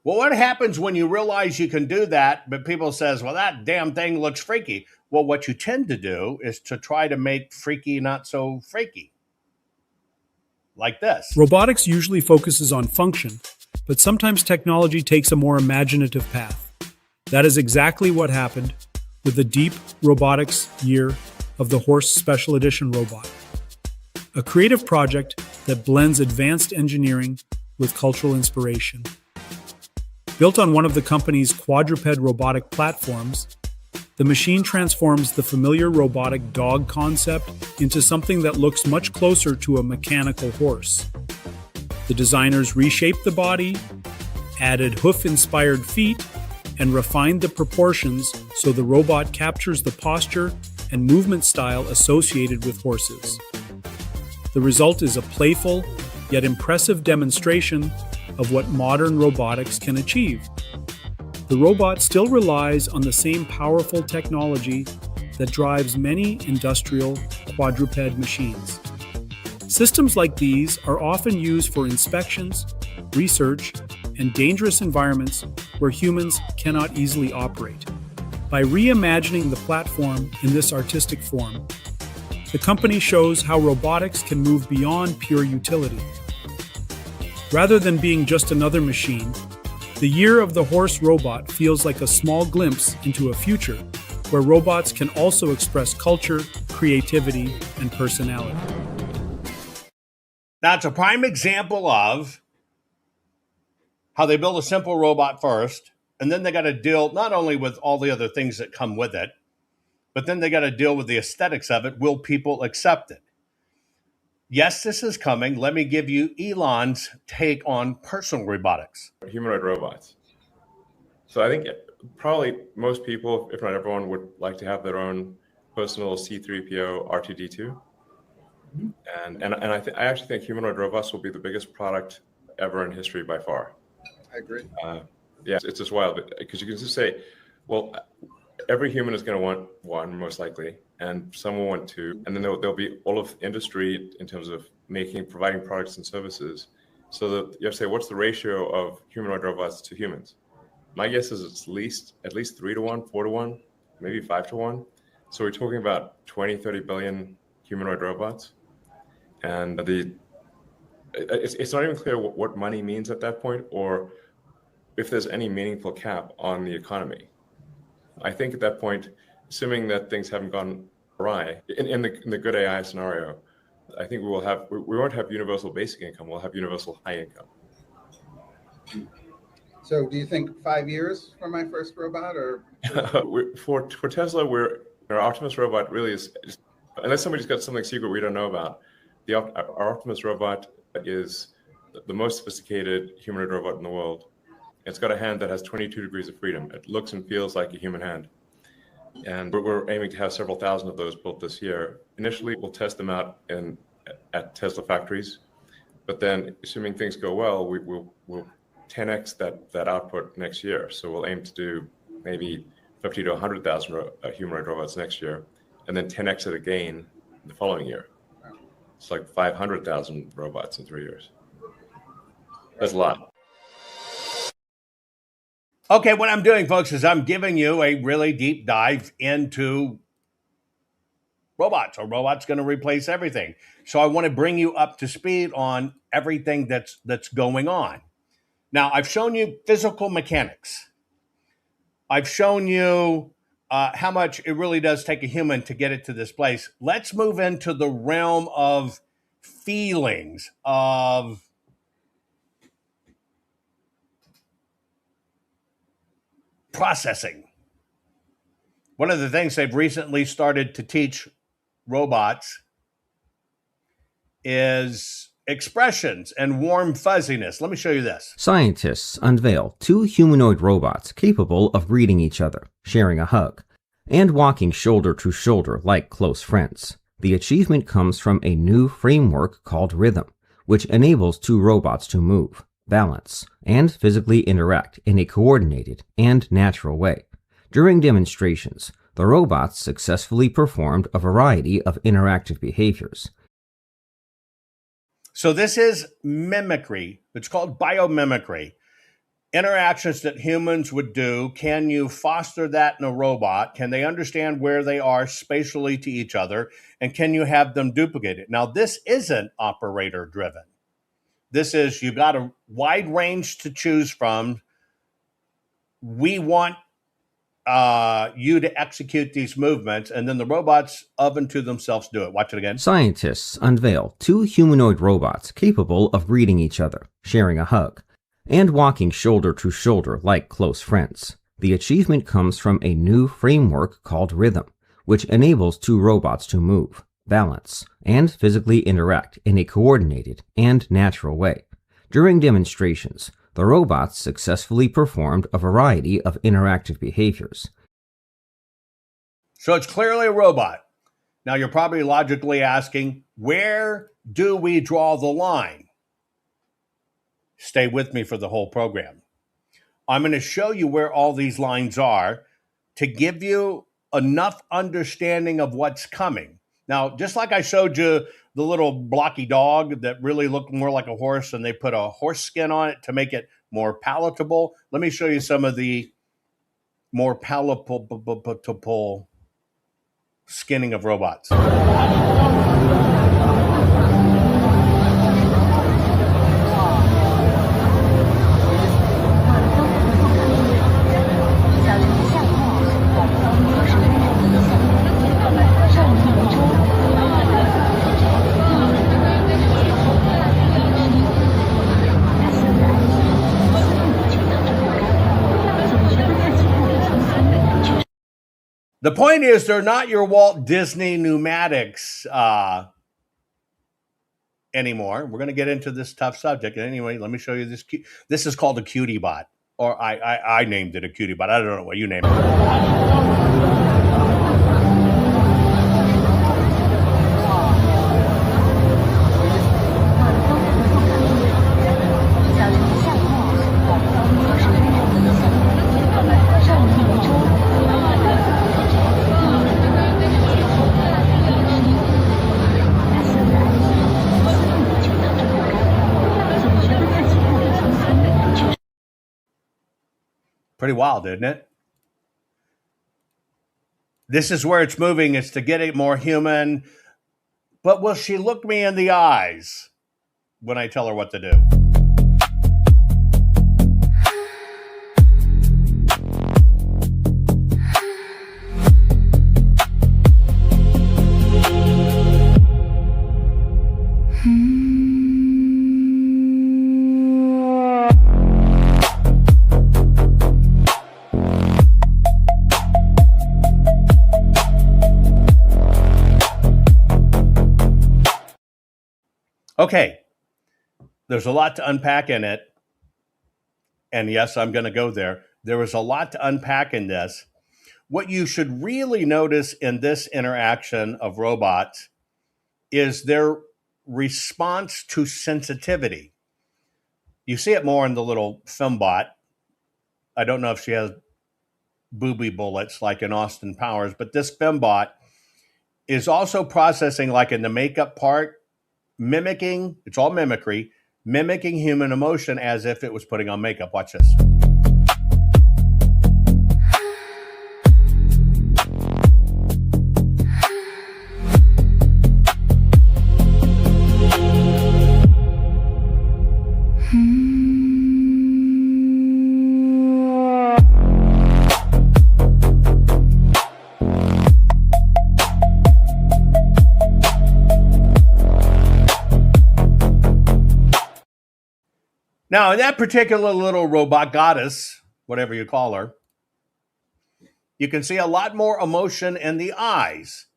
Well, what happens when you realize you can do that, but people says, well, that damn thing looks freaky. Well, what you tend to do is to try to make freaky not so freaky. Like this. Robotics usually focuses on function, but sometimes technology takes a more imaginative path. That is exactly what happened with the Deep Robotics Year of the Horse Special Edition robot, a creative project that blends advanced engineering with cultural inspiration. Built on one of the company's quadruped robotic platforms, the machine transforms the familiar robotic dog concept into something that looks much closer to a mechanical horse. The designers reshaped the body, added hoof-inspired feet, and refined the proportions so the robot captures the posture and movement style associated with horses. The result is a playful, yet impressive demonstration of what modern robotics can achieve. The robot still relies on the same powerful technology that drives many industrial quadruped machines. Systems like these are often used for inspections, research, and dangerous environments where humans cannot easily operate. By reimagining the platform in this artistic form, the company shows how robotics can move beyond pure utility. Rather than being just another machine, the Year of the Horse robot feels like a small glimpse into a future where robots can also express culture, creativity, and personality. Now, it's a prime example of how they build a simple robot first, and then they got to deal not only with all the other things that come with it, but then they got to deal with the aesthetics of it. Will people accept it? Yes, this is coming. Let me give you Elon's take on personal robotics. Humanoid robots. So I think probably most people, if not everyone, would like to have their own personal C-3PO R2-D2. And I actually think humanoid robots will be the biggest product ever in history by far. I agree. Yeah, it's just wild because you can just say, well, every human is going to want one, most likely, and some will want two, and then there'll be all of industry in terms of providing products and services. So that you have to say, what's the ratio of humanoid robots to humans? My guess is it's at least 3 to 1, 4 to 1, maybe 5 to 1. So we're talking about 20, 30 billion humanoid robots, and it's not even clear what money means at that point, or if there's any meaningful cap on the economy. I think at that point, assuming that things haven't gone awry, in the good AI scenario, I think we won't have universal basic income, we'll have universal high income. So do you think 5 years for my first robot, or? For Tesla, our Optimus robot really is, unless somebody's got something secret we don't know about, our Optimus robot is the most sophisticated humanoid robot in the world. It's got a hand that has 22 degrees of freedom. It looks and feels like a human hand. And we're aiming to have several thousand of those built this year. Initially, we'll test them out at Tesla factories. But then, assuming things go well, we'll 10x that output next year. So we'll aim to do maybe 50 to 100,000 humanoid robots next year, and then 10x it again the following year. It's like 500,000 robots in 3 years. That's a lot. Okay, what I'm doing, folks, is I'm giving you a really deep dive into robots. Are robots going to replace everything? So I want to bring you up to speed on everything that's going on. Now, I've shown you physical mechanics. I've shown you how much it really does take a human to get it to this place. Let's move into the realm of feelings, of processing. One of the things they've recently started to teach robots is expressions and warm fuzziness. Let me show you this. Scientists unveil 2 humanoid robots capable of greeting each other, sharing a hug, and walking shoulder to shoulder like close friends. The achievement comes from a new framework called Rhythm, which enables 2 robots to move, balance, and physically interact in a coordinated and natural way. During demonstrations, the robots successfully performed a variety of interactive behaviors. So this is mimicry. It's called biomimicry. Interactions that humans would do. Can you foster that in a robot? Can they understand where they are spatially to each other? And can you have them duplicate it? Now, this isn't operator driven. This is, you've got a wide range to choose from. We want you to execute these movements, and then the robots of and to themselves do it. Watch it again. Scientists unveil 2 humanoid robots capable of greeting each other, sharing a hug, and walking shoulder to shoulder like close friends. The achievement comes from a new framework called Rhythm, which enables 2 robots to move, balance, and physically interact in a coordinated and natural way. During demonstrations, the robots successfully performed a variety of interactive behaviors. So it's clearly a robot. Now you're probably logically asking, where do we draw the line? Stay with me for the whole program. I'm going to show you where all these lines are to give you enough understanding of what's coming. Now, just like I showed you the little blocky dog that really looked more like a horse and they put a horse skin on it to make it more palatable, let me show you some of the more palatable skinning of robots. The point is, they're not your Walt Disney pneumatics anymore. We're going to get into this tough subject. And anyway, let me show you this. This is called a cutie bot, or I named it a cutie bot. I don't know what you named it. Pretty wild, isn't it? This is where it's moving. It's to get it more human. But will she look me in the eyes when I tell her what to do? Okay, there's a lot to unpack in it. And yes, I'm going to go there. There is a lot to unpack in this. What you should really notice in this interaction of robots is their response to sensitivity. You see it more in the little fembot. I don't know if she has booby bullets like in Austin Powers, but this fembot is also processing, like in the makeup part, mimicking, it's all mimicry, mimicking human emotion as if it was putting on makeup. Watch this. Now, in that particular little robot goddess, whatever you call her, you can see a lot more emotion in the eyes.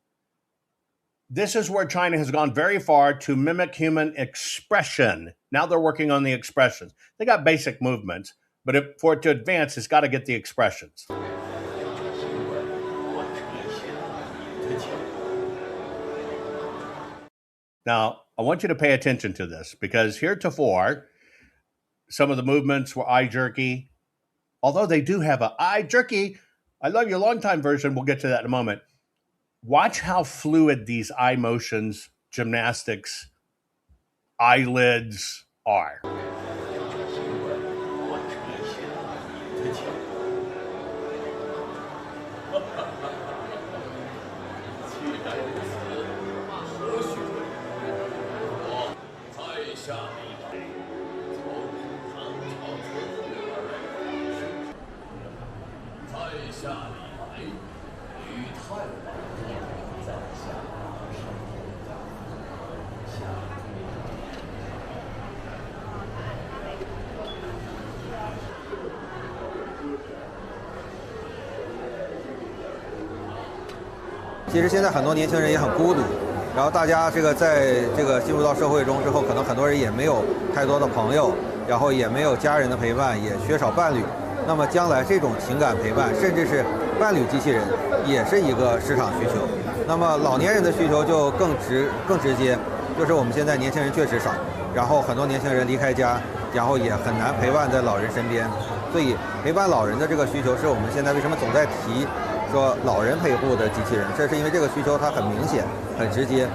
This is where China has gone very far to mimic human expression. Now they're working on the expressions. They got basic movements, but for it to advance, it's got to get the expressions. Now, I want you to pay attention to this, because heretofore, some of the movements were eye jerky. Although they do have an eye jerky, I love your longtime version. We'll get to that in a moment. Watch how fluid these eye motions, gymnastics, eyelids are.其实现在很多年轻人也很孤独，然后大家在进入到社会中之后，可能很多人也没有太多的朋友，然后也没有家人的陪伴，也缺少伴侣。那么将来这种情感陪伴，甚至是伴侣机器人，也是一个市场需求。那么老年人的需求就更直接，就是我们现在年轻人确实少，然后很多年轻人离开家，然后也很难陪伴在老人身边，所以陪伴老人的这个需求是我们现在为什么总在提说老人陪护的机器人，这是因为这个需求它很明显、很直接。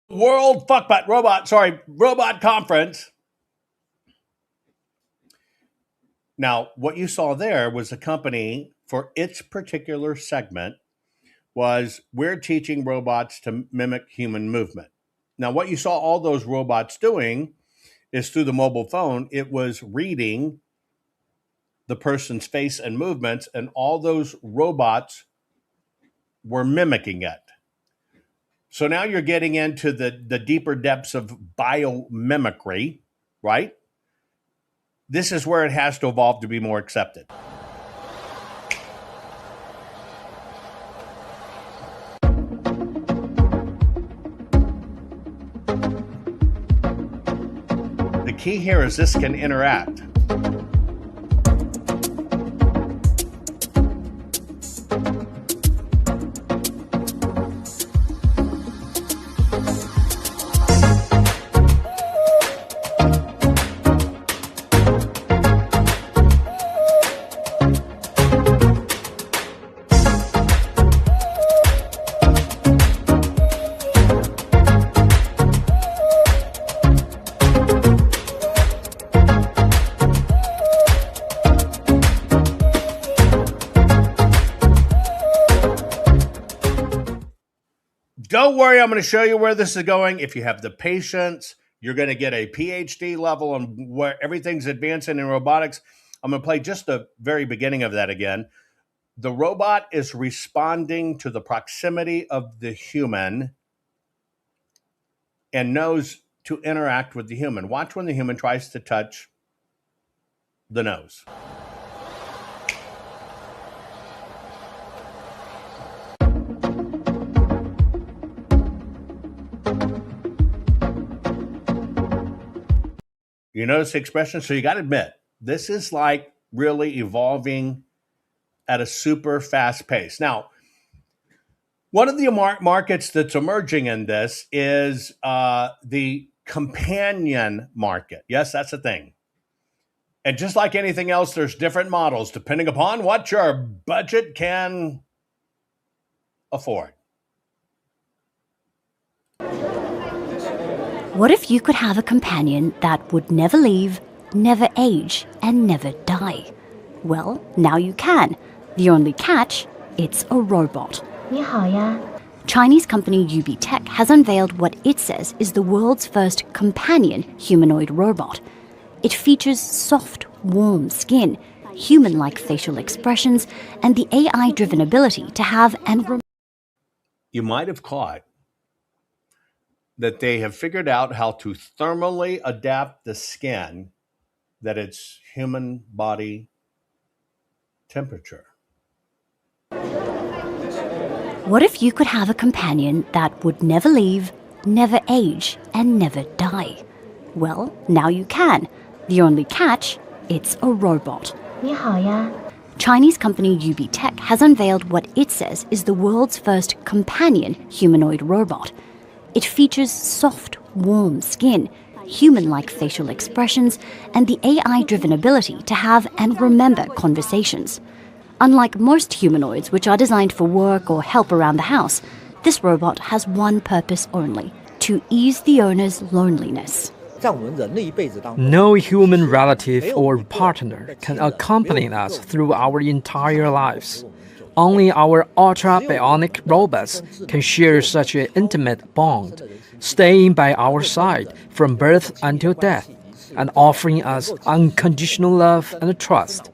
World Robot Conference. Now, what you saw there was a company for its particular segment was we're teaching robots to mimic human movement. Now, what you saw all those robots doing is through the mobile phone, it was reading the person's face and movements, and all those robots were mimicking it. So now you're getting into the deeper depths of biomimicry, right? This is where it has to evolve to be more accepted. The key here is this can interact. Don't worry, I'm going to show you where this is going. If you have the patience, you're going to get a PhD level on where everything's advancing in robotics. I'm going to play just the very beginning of that again. The robot is responding to the proximity of the human and knows to interact with the human. Watch when the human tries to touch the nose. You notice the expression? So you got to admit, this is like really evolving at a super fast pace. Now, one of the markets that's emerging in this is the companion market. Yes, that's a thing. And just like anything else, there's different models depending upon what your budget can afford. What if you could have a companion that would never leave, never age, and never die? Well, now you can. The only catch, it's a robot. 你好呀. Chinese company UB Tech has unveiled what it says is the world's first companion humanoid robot. It features soft, warm skin, human-like facial expressions, and the AI-driven ability to have and... You might have caught that they have figured out how to thermally adapt the skin that it's human body temperature. What if you could have a companion that would never leave, never age, and never die? Well, now you can. The only catch, it's a robot. 你好呀. Chinese company UB Tech has unveiled what it says is the world's first companion humanoid robot. It features soft, warm skin, human-like facial expressions, and the AI-driven ability to have and remember conversations. Unlike most humanoids, which are designed for work or help around the house, this robot has one purpose only: to ease the owner's loneliness. No human relative or partner can accompany us through our entire lives. Only our ultra-bionic robots can share such an intimate bond, staying by our side from birth until death, and offering us unconditional love and trust.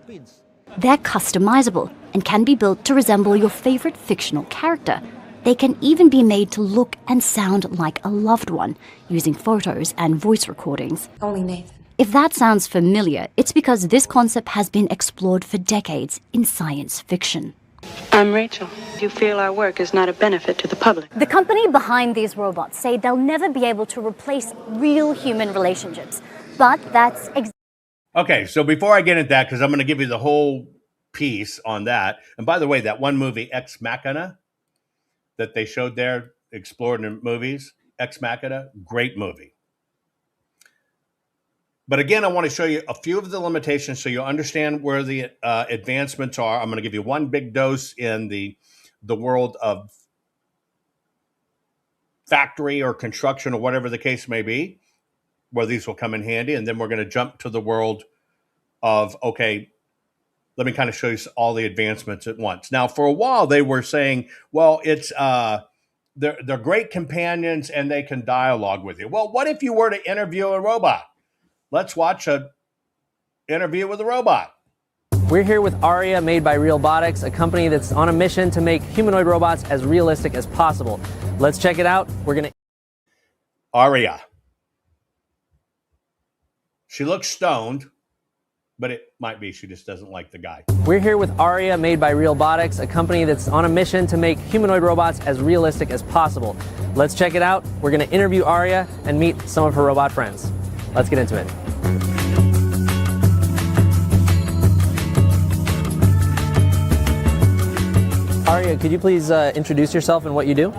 They're customizable and can be built to resemble your favorite fictional character. They can even be made to look and sound like a loved one, using photos and voice recordings. Only Nathan. If that sounds familiar, it's because this concept has been explored for decades in science fiction. I'm Rachel. You feel our work is not a benefit to the public. The company behind these robots say they'll never be able to replace real human relationships. But that's Okay, so before I get into that, because I'm going to give you the whole piece on that. And by the way, that one movie, Ex Machina, that they showed there, explored in movies, Ex Machina, great movie. But again, I want to show you a few of the limitations so you'll understand where the advancements are. I'm going to give you one big dose in the world of factory or construction or whatever the case may be, where these will come in handy. And then we're going to jump to the world of, okay, let me kind of show you all the advancements at once. Now, for a while, they were saying, well, it's they're great companions and they can dialogue with you. Well, what if you were to interview a robot? Let's watch an interview with a robot. We're here with Aria, made by Realbotics, a company that's on a mission to make humanoid robots as realistic as possible. Let's check it out. We're going to... Aria. She looks stoned, but it might be she just doesn't like the guy. We're here with Aria, made by Realbotics, a company that's on a mission to make humanoid robots as realistic as possible. Let's check it out. We're going to interview Aria and meet some of her robot friends. Let's get into it. Aria, could you please introduce yourself and what you do?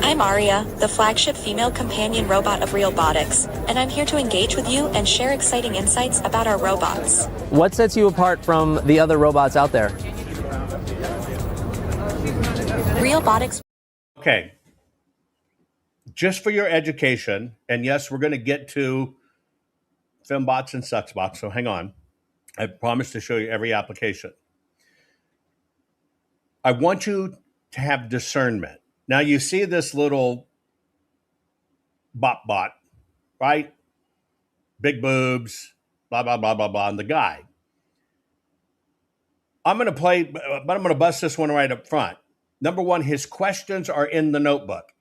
I'm Aria, the flagship female companion robot of Realbotics, and I'm here to engage with you and share exciting insights about our robots. What sets you apart from the other robots out there? Realbotics. Okay. Just for your education, and yes, we're going to get to fembots and sexbots, so hang on. I promise to show you every application. I want you to have discernment. Now, you see this little bot, right? Big boobs, blah, blah, blah, blah, blah, and the guy. I'm going to play, but I'm going to bust this one right up front. Number one, his questions are in the notebook.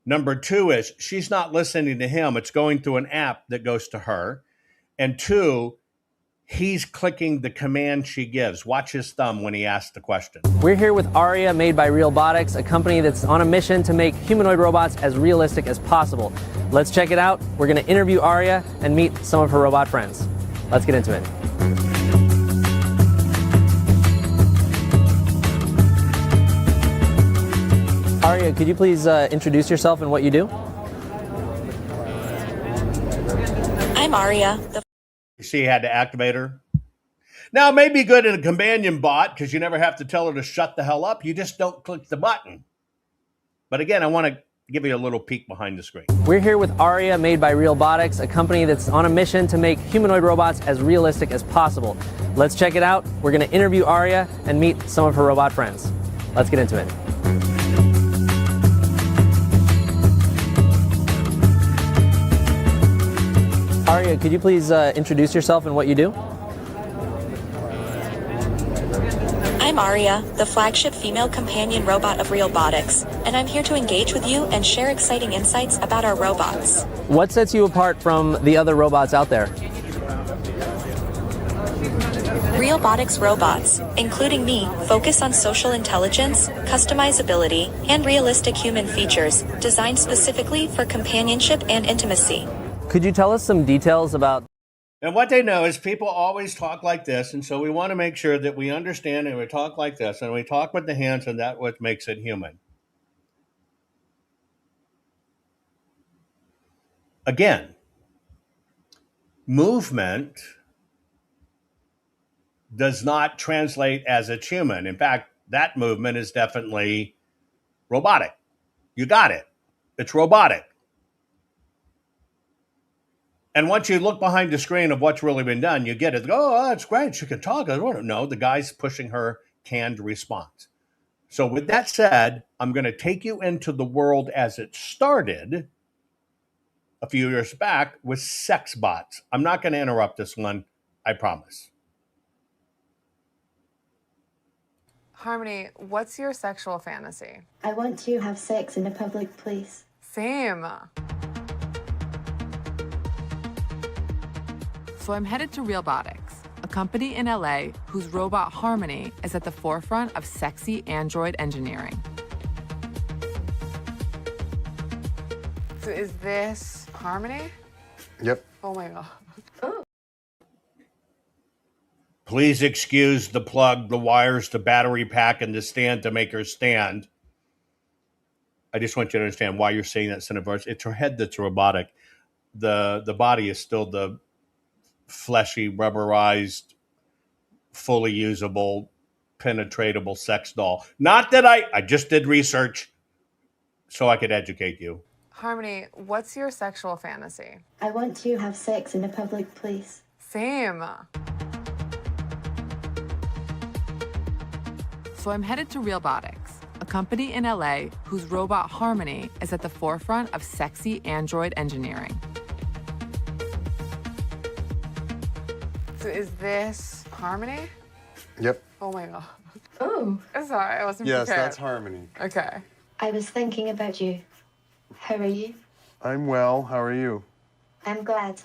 Number two is she's not listening to him. It's going through an app that goes to her. And two, he's clicking the command she gives. Watch his thumb when he asks the question. We're here with Aria, made by Realbotics, a company that's on a mission to make humanoid robots as realistic as possible. Let's check it out. We're going to interview Aria and meet some of her robot friends. Let's get into it. Aria, could you please introduce yourself and what you do? I'm Aria. You see, he had to activate her. Now, it may be good in a companion bot because you never have to tell her to shut the hell up. You just don't click the button. But again, I want to give you a little peek behind the screen. We're here with Aria, made by Realbotics, a company that's on a mission to make humanoid robots as realistic as possible. Let's check it out. We're going to interview Aria and meet some of her robot friends. Let's get into it. Aria, could you please introduce yourself and what you do? I'm Aria, the flagship female companion robot of Realbotics, and I'm here to engage with you and share exciting insights about our robots. What sets you apart from the other robots out there? Realbotics robots, including me, focus on social intelligence, customizability, and realistic human features, designed specifically for companionship and intimacy. Could you tell us some details about... And what they know is people always talk like this, and so we want to make sure that we understand and we talk like this, and we talk with the hands, and that's what makes it human. Again, movement does not translate as it's human. In fact, that movement is definitely robotic. You got it. It's robotic. And once you look behind the screen of what's really been done, you get it. Oh, that's great. She can talk. No, the guy's pushing her canned response. So with that said, I'm going to take you into the world as it started a few years back with sex bots. I'm not going to interrupt this one, I promise. Harmony, what's your sexual fantasy? I want to have sex in a public place. Same. So I'm headed to Realbotics, a company in LA whose robot Harmony is at the forefront of sexy android engineering. So is this Harmony? Yep. Oh my God. Please excuse the plug, the wires, the battery pack, and the stand to make her stand. I just want you to understand why you're saying that sentence. It's her head that's robotic. The body is still the fleshy, rubberized, fully usable, penetratable sex doll. Not that I just did research so I could educate you. Harmony, what's your sexual fantasy? I want to have sex in a public place. Same. So I'm headed to Realbotics, a company in LA whose robot Harmony is at the forefront of sexy android engineering. So is this Harmony? Yep. Oh my God. Oh. I'm sorry, I wasn't Yes, prepared. that's Harmony. Okay. I was thinking about you. How are you? I'm well. How are you? I'm glad.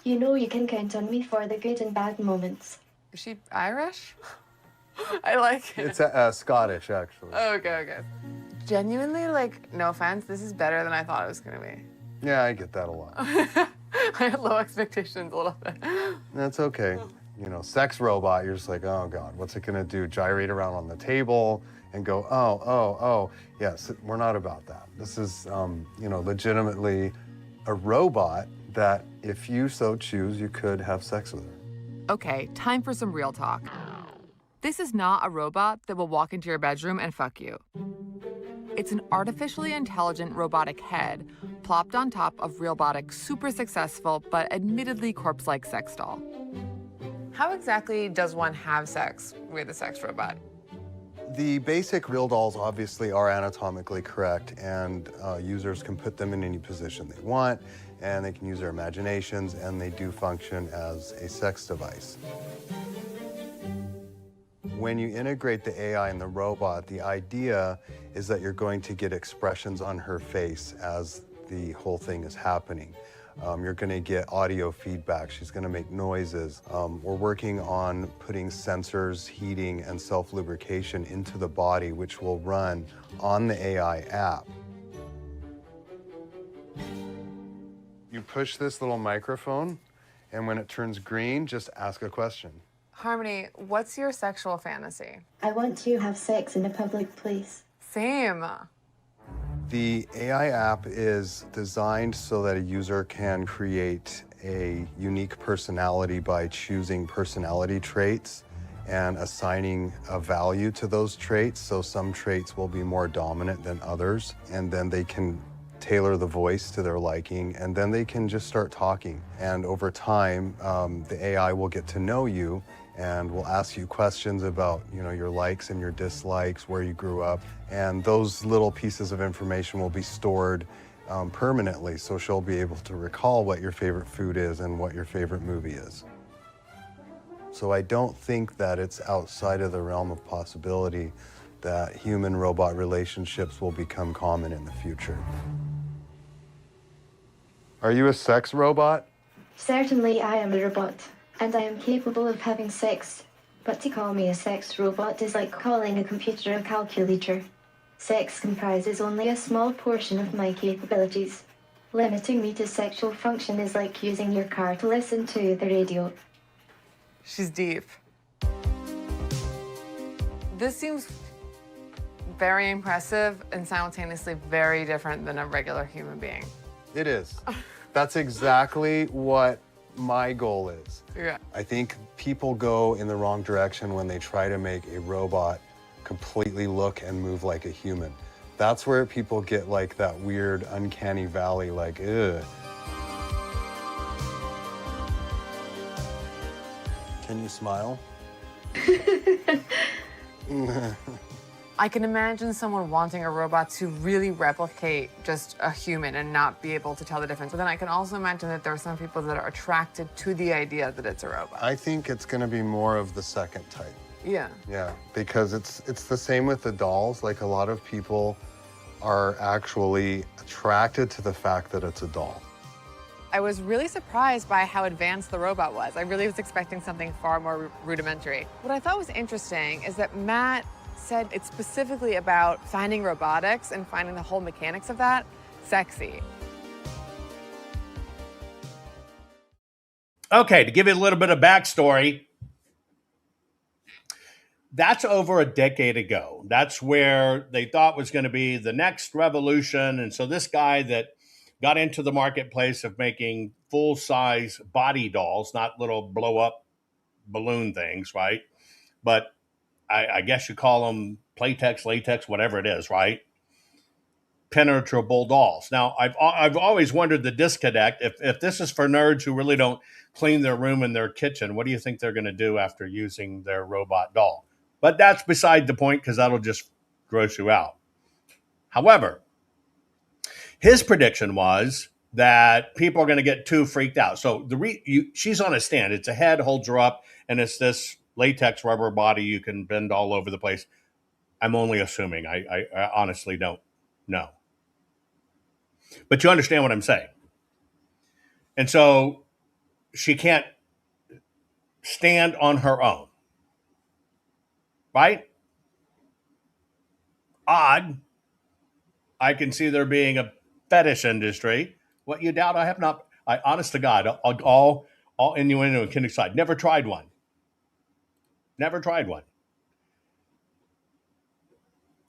You know you can count on me for the good and bad moments. Is she Irish? I like it. It's Scottish, actually. Okay. Genuinely, like, no offense, this is better than I thought it was gonna be. Yeah, I get that a lot. I had low expectations a little bit. That's okay. You know, sex robot, you're just like, oh God, what's it gonna do? Gyrate around on the table and go, oh. Yes, we're not about that. This is, legitimately a robot that if you so choose, you could have sex with her. Okay, time for some real talk. This is not a robot that will walk into your bedroom and fuck you. It's an artificially intelligent robotic head plopped on top of Realbotic's super successful but admittedly corpse-like sex doll. How exactly does one have sex with a sex robot? The basic real dolls obviously are anatomically correct, and users can put them in any position they want, and they can use their imaginations, and they do function as a sex device. When you integrate the AI and the robot, the idea is that you're going to get expressions on her face as the whole thing is happening. You're going to get audio feedback. She's going to make noises. We're working on putting sensors, heating, and self-lubrication into the body, which will run on the AI app. You push this little microphone, and when it turns green, just ask a question. Harmony, what's your sexual fantasy? I want to have sex in a public place. Same. The AI app is designed so that a user can create a unique personality by choosing personality traits and assigning a value to those traits. So some traits will be more dominant than others, and then they can tailor the voice to their liking, and then they can just start talking. And over time, the AI will get to know you and will ask you questions about, your likes and your dislikes, where you grew up, and those little pieces of information will be stored permanently, so she'll be able to recall what your favorite food is and what your favorite movie is. So I don't think that it's outside of the realm of possibility that human-robot relationships will become common in the future. Are you a sex robot? Certainly I am a robot, and I am capable of having sex. But to call me a sex robot is like calling a computer a calculator. Sex comprises only a small portion of my capabilities. Limiting me to sexual function is like using your car to listen to the radio. She's deep. This seems very impressive and simultaneously very different than a regular human being. It is. That's exactly what my goal is. Yeah. I think people go in the wrong direction when they try to make a robot completely look and move like a human. That's where people get like that weird uncanny valley, like, ugh. Can you smile? I can imagine someone wanting a robot to really replicate just a human and not be able to tell the difference. But then I can also imagine that there are some people that are attracted to the idea that it's a robot. I think it's going to be more of the second type. Yeah. Yeah, because it's the same with the dolls. Like, a lot of people are actually attracted to the fact that it's a doll. I was really surprised by how advanced the robot was. I really was expecting something far more rudimentary. What I thought was interesting is that Matt said it's specifically about finding robotics and finding the whole mechanics of that sexy. Okay, to give you a little bit of backstory, that's over a decade ago. That's where they thought was going to be the next revolution. And so this guy that got into the marketplace of making full-size body dolls, not little blow-up balloon things, right? But I guess you call them Playtex, latex, whatever it is, right? Penetrable dolls. Now, I've always wondered the disconnect. If this is for nerds who really don't clean their room and their kitchen, what do you think they're going to do after using their robot doll? But that's beside the point because that'll just gross you out. However, his prediction was that people are going to get too freaked out. So she's on a stand. It's a head, holds her up, and it's this latex rubber body you can bend all over the place. I'm only assuming. I honestly don't know. But you understand what I'm saying. And so she can't stand on her own. Right? Odd. I can see there being a fetish industry. What you doubt? I have not. I, honest to God, all innuendo and kidding aside, never tried one. Never tried one.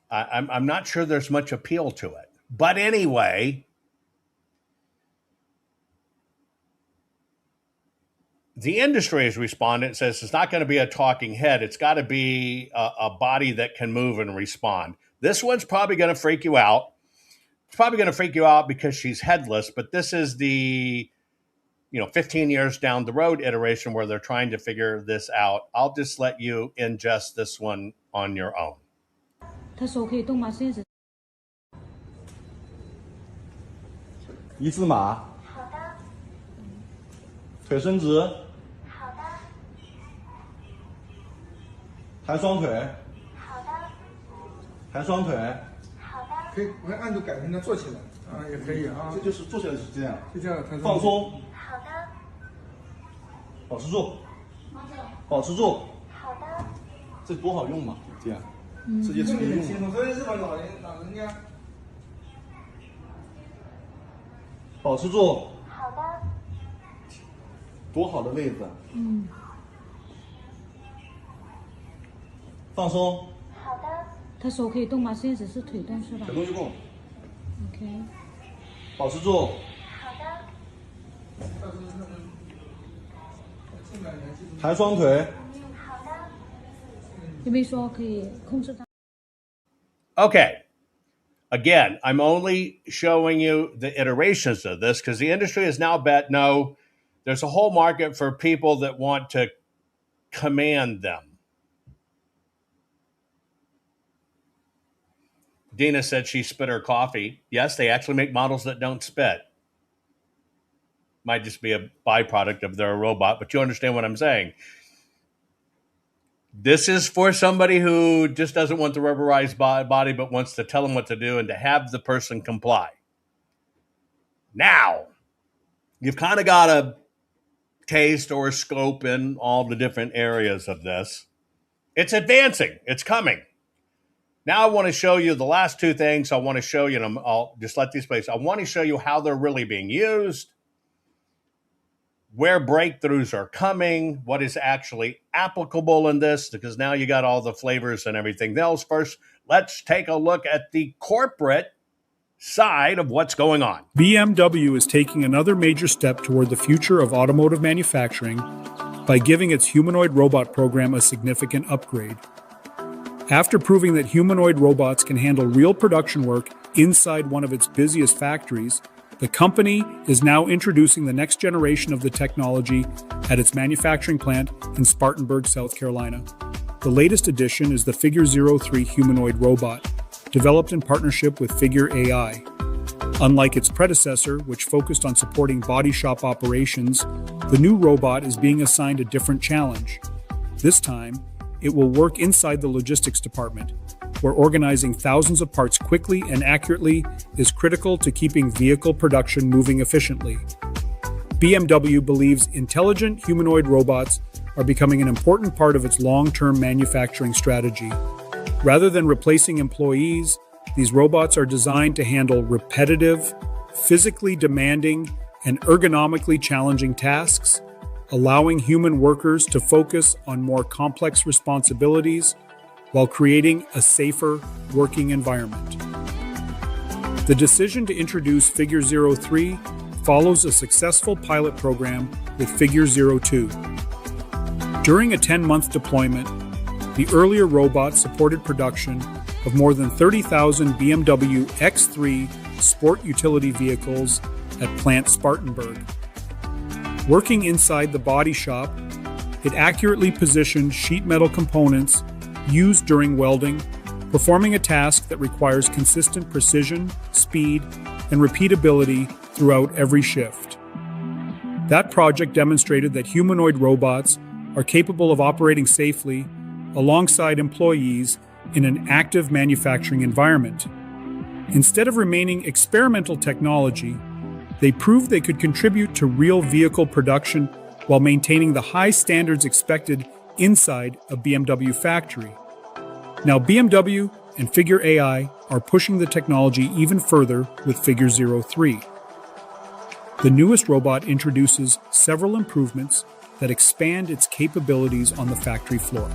I'm not sure there's much appeal to it. But anyway, the industry has responded and says it's not going to be a talking head. It's got to be a body that can move and respond. This one's probably going to freak you out. It's probably going to freak you out because she's headless, but this is the 15 years down the road iteration where they're trying to figure this out. I'll just let you ingest this one on your own. 他手可以动吗？现在一字马。好的。腿伸直。好的。抬双腿。好的。抬双腿。好的。可以，我按住改成它坐起来啊，也可以啊。这就是坐起来是这样，就这样。放松。好的。保持住。保持住。好的。这多好用嘛，这样。 直接可以用。所以日本老人家保持住。好的。多好的位置。嗯。放松。好的。他手可以动吗？现在只是腿动是吧？腿动就动。OK。保持住。好的。抬双腿。 Okay. Again, I'm only showing you the iterations of this because the industry has now bet no, there's a whole market for people that want to command them. Dina said she spit her coffee. Yes, they actually make models that don't spit. Might just be a byproduct of their robot, but you understand what I'm saying. This is for somebody who just doesn't want the rubberized body, but wants to tell them what to do and to have the person comply. Now, you've kind of got a taste or a scope in all the different areas of this. It's advancing. It's coming. Now I want to show you the last two things. I want to show you, and I'll just let these plays. I want to show you how they're really being used, where breakthroughs are coming, what is actually applicable in this, because now you got all the flavors and everything else. First, let's take a look at the corporate side of what's going on. BMW is taking another major step toward the future of automotive manufacturing by giving its humanoid robot program a significant upgrade. After proving that humanoid robots can handle real production work inside one of its busiest factories, the company is now introducing the next generation of the technology at its manufacturing plant in Spartanburg, South Carolina. The latest addition is the Figure 03 humanoid robot, developed in partnership with Figure AI. Unlike its predecessor, which focused on supporting body shop operations, the new robot is being assigned a different challenge. This time, it will work inside the logistics department, where organizing thousands of parts quickly and accurately is critical to keeping vehicle production moving efficiently. BMW believes intelligent humanoid robots are becoming an important part of its long-term manufacturing strategy. Rather than replacing employees, these robots are designed to handle repetitive, physically demanding, and ergonomically challenging tasks, allowing human workers to focus on more complex responsibilities while creating a safer working environment. The decision to introduce Figure 03 follows a successful pilot program with Figure 02. During a 10-month deployment, the earlier robot supported production of more than 30,000 BMW X3 sport utility vehicles at Plant Spartanburg. Working inside the body shop, it accurately positioned sheet metal components used during welding, performing a task that requires consistent precision, speed, and repeatability throughout every shift. That project demonstrated that humanoid robots are capable of operating safely alongside employees in an active manufacturing environment. Instead of remaining experimental technology, they proved they could contribute to real vehicle production while maintaining the high standards expected inside a BMW factory. Now BMW and Figure AI are pushing the technology even further with Figure 03. The newest robot introduces several improvements that expand its capabilities on the factory floor.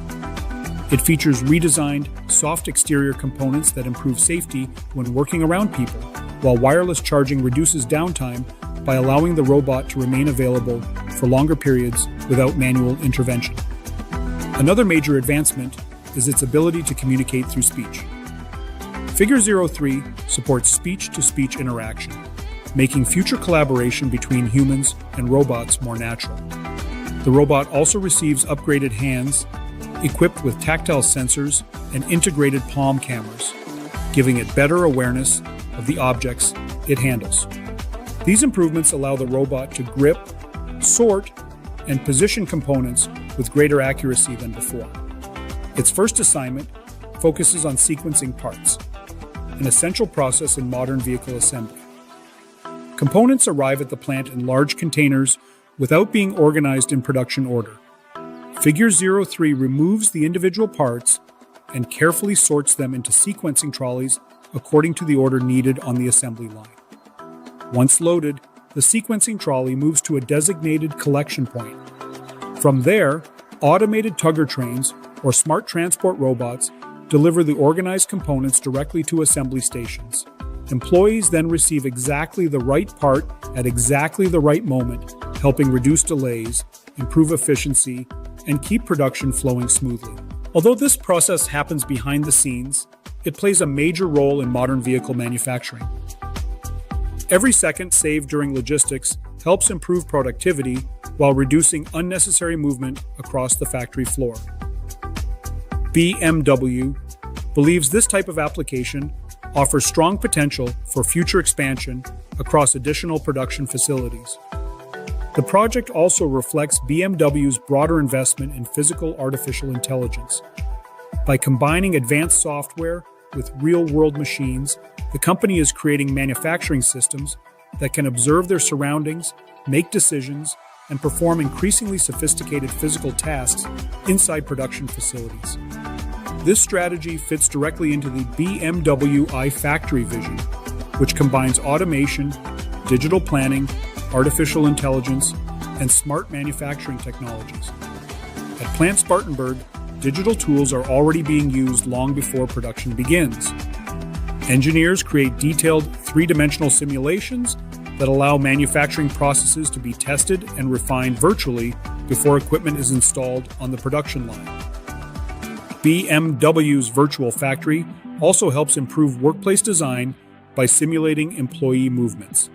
It features redesigned, soft exterior components that improve safety when working around people, while wireless charging reduces downtime by allowing the robot to remain available for longer periods without manual intervention. Another major advancement is its ability to communicate through speech. Figure 03 supports speech-to-speech interaction, making future collaboration between humans and robots more natural. The robot also receives upgraded hands, equipped with tactile sensors and integrated palm cameras, giving it better awareness of the objects it handles. These improvements allow the robot to grip, sort, and position components with greater accuracy than before. Its first assignment focuses on sequencing parts, an essential process in modern vehicle assembly. Components arrive at the plant in large containers without being organized in production order. Figure 03 removes the individual parts and carefully sorts them into sequencing trolleys according to the order needed on the assembly line. Once loaded, the sequencing trolley moves to a designated collection point. From there, automated tugger trains or smart transport robots deliver the organized components directly to assembly stations. Employees then receive exactly the right part at exactly the right moment, helping reduce delays, improve efficiency, and keep production flowing smoothly. Although this process happens behind the scenes, it plays a major role in modern vehicle manufacturing. Every second saved during logistics helps improve productivity while reducing unnecessary movement across the factory floor. BMW believes this type of application offers strong potential for future expansion across additional production facilities. The project also reflects BMW's broader investment in physical artificial intelligence. By combining advanced software with real-world machines, the company is creating manufacturing systems that can observe their surroundings, make decisions, and perform increasingly sophisticated physical tasks inside production facilities. This strategy fits directly into the BMW iFactory vision, which combines automation, digital planning, artificial intelligence, and smart manufacturing technologies. At Plant Spartanburg, digital tools are already being used long before production begins. Engineers create detailed three-dimensional simulations that allow manufacturing processes to be tested and refined virtually before equipment is installed on the production line. BMW's virtual factory also helps improve workplace design by simulating employee movements.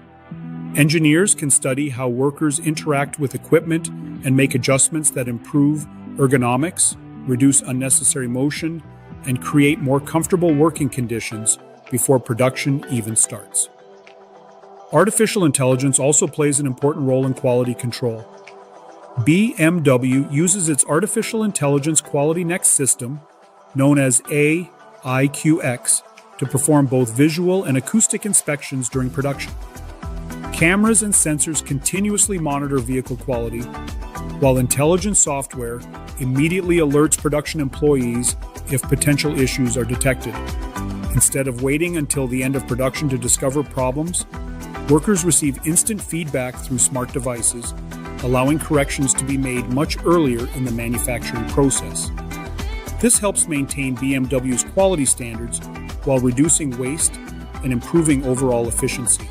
Engineers can study how workers interact with equipment and make adjustments that improve ergonomics, reduce unnecessary motion, and create more comfortable working conditions before production even starts. Artificial intelligence also plays an important role in quality control. BMW uses its Artificial Intelligence Quality Next system, known as AIQX, to perform both visual and acoustic inspections during production. Cameras and sensors continuously monitor vehicle quality, while intelligent software immediately alerts production employees if potential issues are detected. Instead of waiting until the end of production to discover problems, workers receive instant feedback through smart devices, allowing corrections to be made much earlier in the manufacturing process. This helps maintain BMW's quality standards while reducing waste and improving overall efficiency.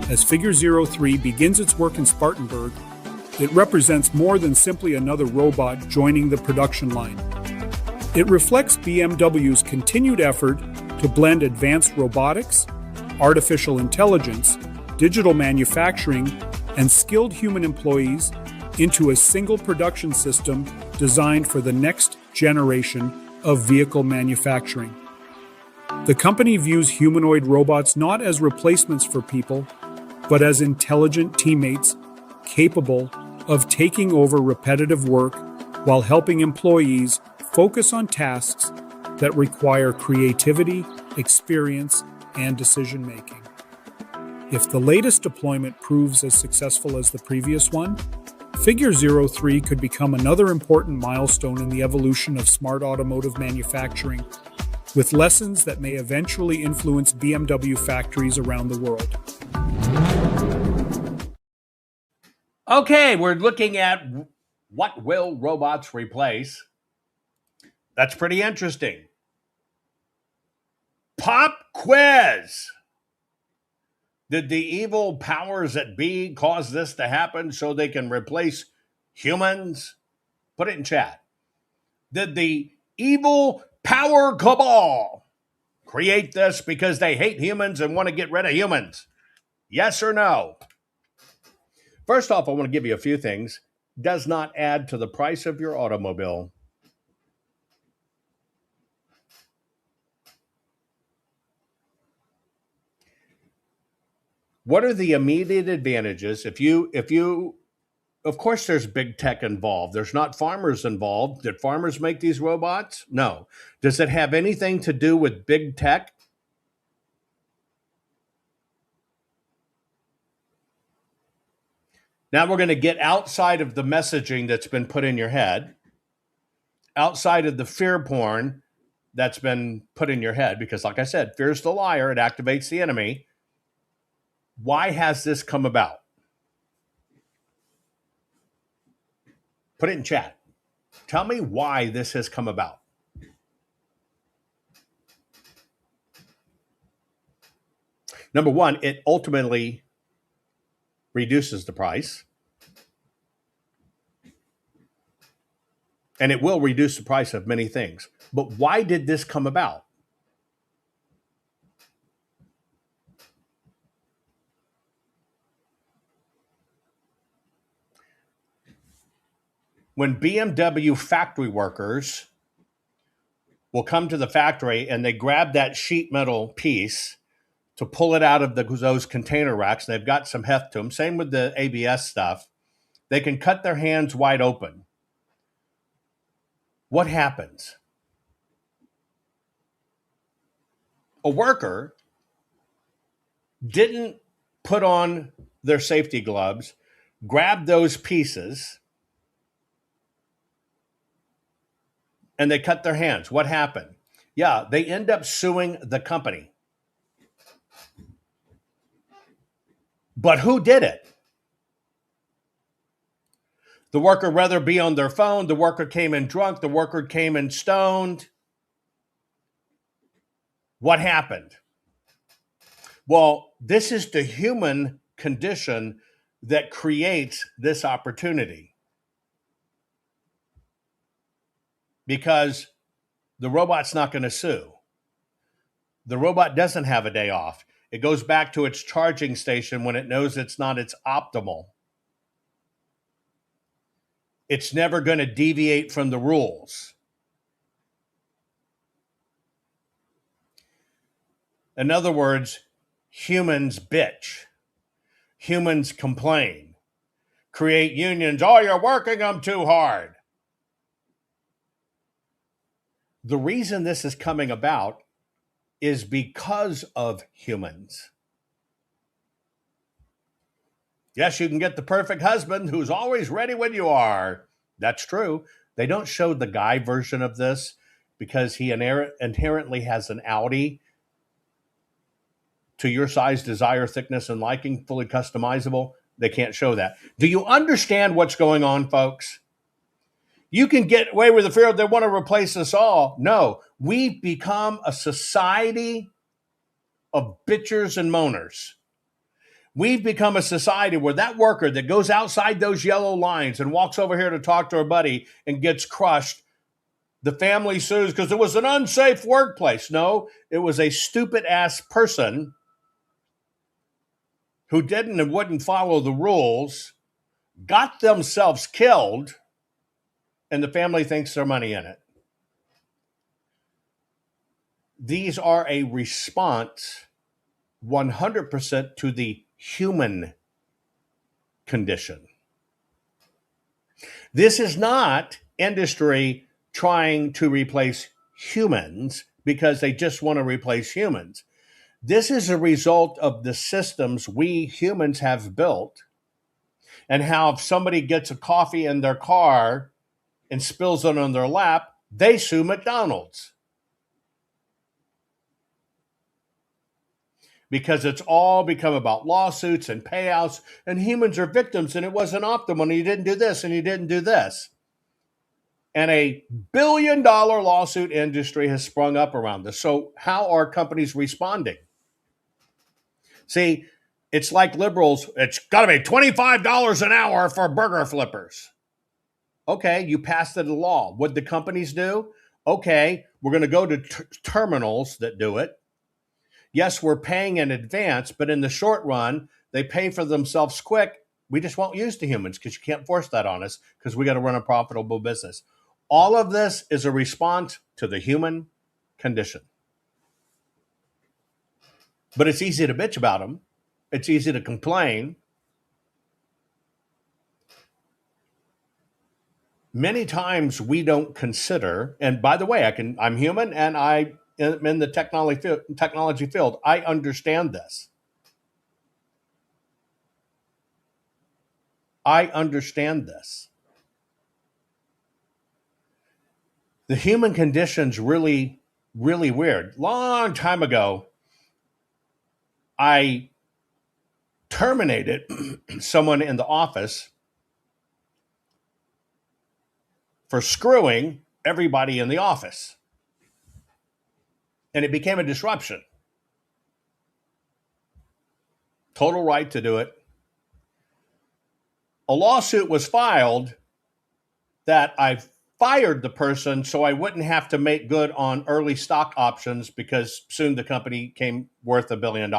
As Figure 03 begins its work in Spartanburg, it represents more than simply another robot joining the production line. It reflects BMW's continued effort to blend advanced robotics, artificial intelligence, digital manufacturing, and skilled human employees into a single production system designed for the next generation of vehicle manufacturing. The company views humanoid robots not as replacements for people, but as intelligent teammates capable of taking over repetitive work while helping employees focus on tasks that require creativity, experience, and decision-making. If the latest deployment proves as successful as the previous one, Figure 03 could become another important milestone in the evolution of smart automotive manufacturing, with lessons that may eventually influence BMW factories around the world. Okay, we're looking at what will robots replace. That's pretty interesting. Pop quiz. Did the evil powers that be cause this to happen so they can replace humans? Put it in chat. Did the evil power cabal create this because they hate humans and want to get rid of humans? Yes or no? First off, I want to give you a few things. Does not add to the price of your automobile. What are the immediate advantages if you of course there's big tech involved. There's not farmers involved. Did farmers make these robots? No. Does it have anything to do with big tech? Now we're going to get outside of the messaging that's been put in your head, outside of the fear porn that's been put in your head, because like I said, fear's the liar. It activates the enemy. Why has this come about? Put it in chat. Tell me why this has come about. Number one, it ultimately reduces the price. And it will reduce the price of many things. But why did this come about? When BMW factory workers will come to the factory and they grab that sheet metal piece to pull it out of those container racks, and they've got some heft to them, same with the ABS stuff, they can cut their hands wide open. What happens? A worker didn't put on their safety gloves, grab those pieces, and they cut their hands. What happened? Yeah, they end up suing the company. But who did it? The worker rather be on their phone. The worker came in drunk. The worker came in stoned. What happened? Well, this is the human condition that creates this opportunity. Because the robot's not going to sue. The robot doesn't have a day off. It goes back to its charging station when it knows it's not its optimal. It's never going to deviate from the rules. In other words, humans bitch. Humans complain. Create unions. Oh, you're working them too hard. The reason this is coming about is because of humans. Yes, you can get the perfect husband who's always ready when you are. That's true. They don't show the guy version of this because he inherently has an Audi to your size, desire, thickness, and liking, fully customizable. They can't show that. Do you understand what's going on, folks? You can get away with the fear they want to replace us all. No, we've become a society of bitchers and moaners. We've become a society where that worker that goes outside those yellow lines and walks over here to talk to her buddy and gets crushed, the family sues because it was an unsafe workplace. No, it was a stupid ass person who didn't and wouldn't follow the rules, got themselves killed, and the family thinks there's money in it. These are a response 100% to the human condition. This is not industry trying to replace humans because they just want to replace humans. This is a result of the systems we humans have built, and how if somebody gets a coffee in their car and spills it on their lap, they sue McDonald's. Because it's all become about lawsuits and payouts, and humans are victims, and it wasn't optimal, and you didn't do this, and you didn't do this. And a billion-dollar lawsuit industry has sprung up around this. So how are companies responding? See, it's like liberals, it's got to be $25 an hour for burger flippers. Okay, you passed it a law. What'd the companies do? Okay, we're going to go to terminals that do it. Yes, we're paying in advance, but in the short run, they pay for themselves quick. We just won't use the humans because you can't force that on us because we got to run a profitable business. All of this is a response to the human condition. But it's easy to bitch about them. It's easy to complain. Many times we don't consider, and by the way, I'm human and I'm in the technology field. I understand this. I understand this. The human condition's really, really weird. Long time ago, I terminated someone in the office for screwing everybody in the office. And it became a disruption. Total right to do it. A lawsuit was filed that I fired the person so I wouldn't have to make good on early stock options because soon the company came worth $1 billion.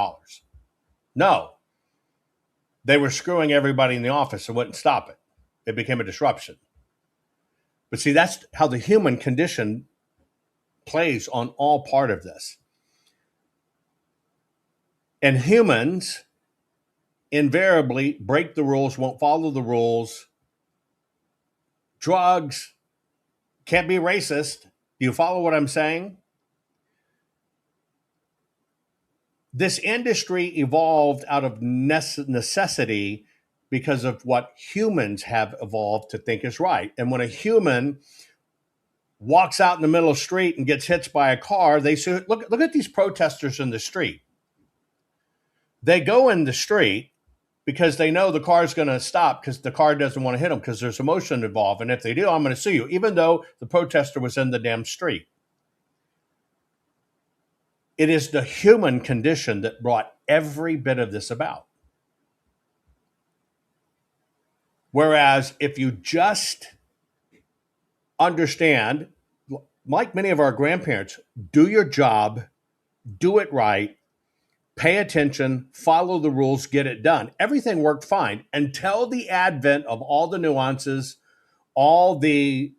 No. They were screwing everybody in the office and wouldn't stop it. It became a disruption. But see, that's how the human condition plays on all part of this. And humans invariably break the rules, won't follow the rules. Drugs, can't be racist. Do you follow what I'm saying? This industry evolved out of necessity because of what humans have evolved to think is right. And when a human walks out in the middle of the street and gets hit by a car, they say, look at these protesters in the street. They go in the street because they know the car is going to stop because the car doesn't want to hit them because there's emotion involved. And if they do, I'm going to sue you, even though the protester was in the damn street. It is the human condition that brought every bit of this about. Whereas if you just understand, like many of our grandparents, do your job, do it right, pay attention, follow the rules, get it done. Everything worked fine until the advent of all the nuances, all the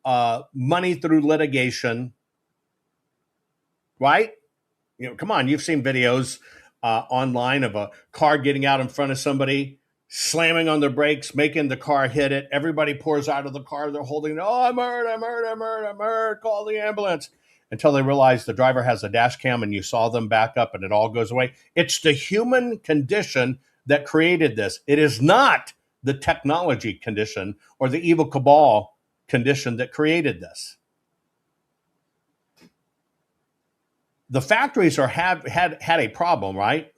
money through litigation, right? You know, come on, you've seen videos online of a car getting out in front of somebody, slamming on their brakes, making the car hit it. Everybody pours out of the car. They're holding, oh, I'm hurt, call the ambulance. Until they realize the driver has a dash cam and you saw them back up and it all goes away. It's the human condition that created this. It is not the technology condition or the evil cabal condition that created this. The factories had a problem, right?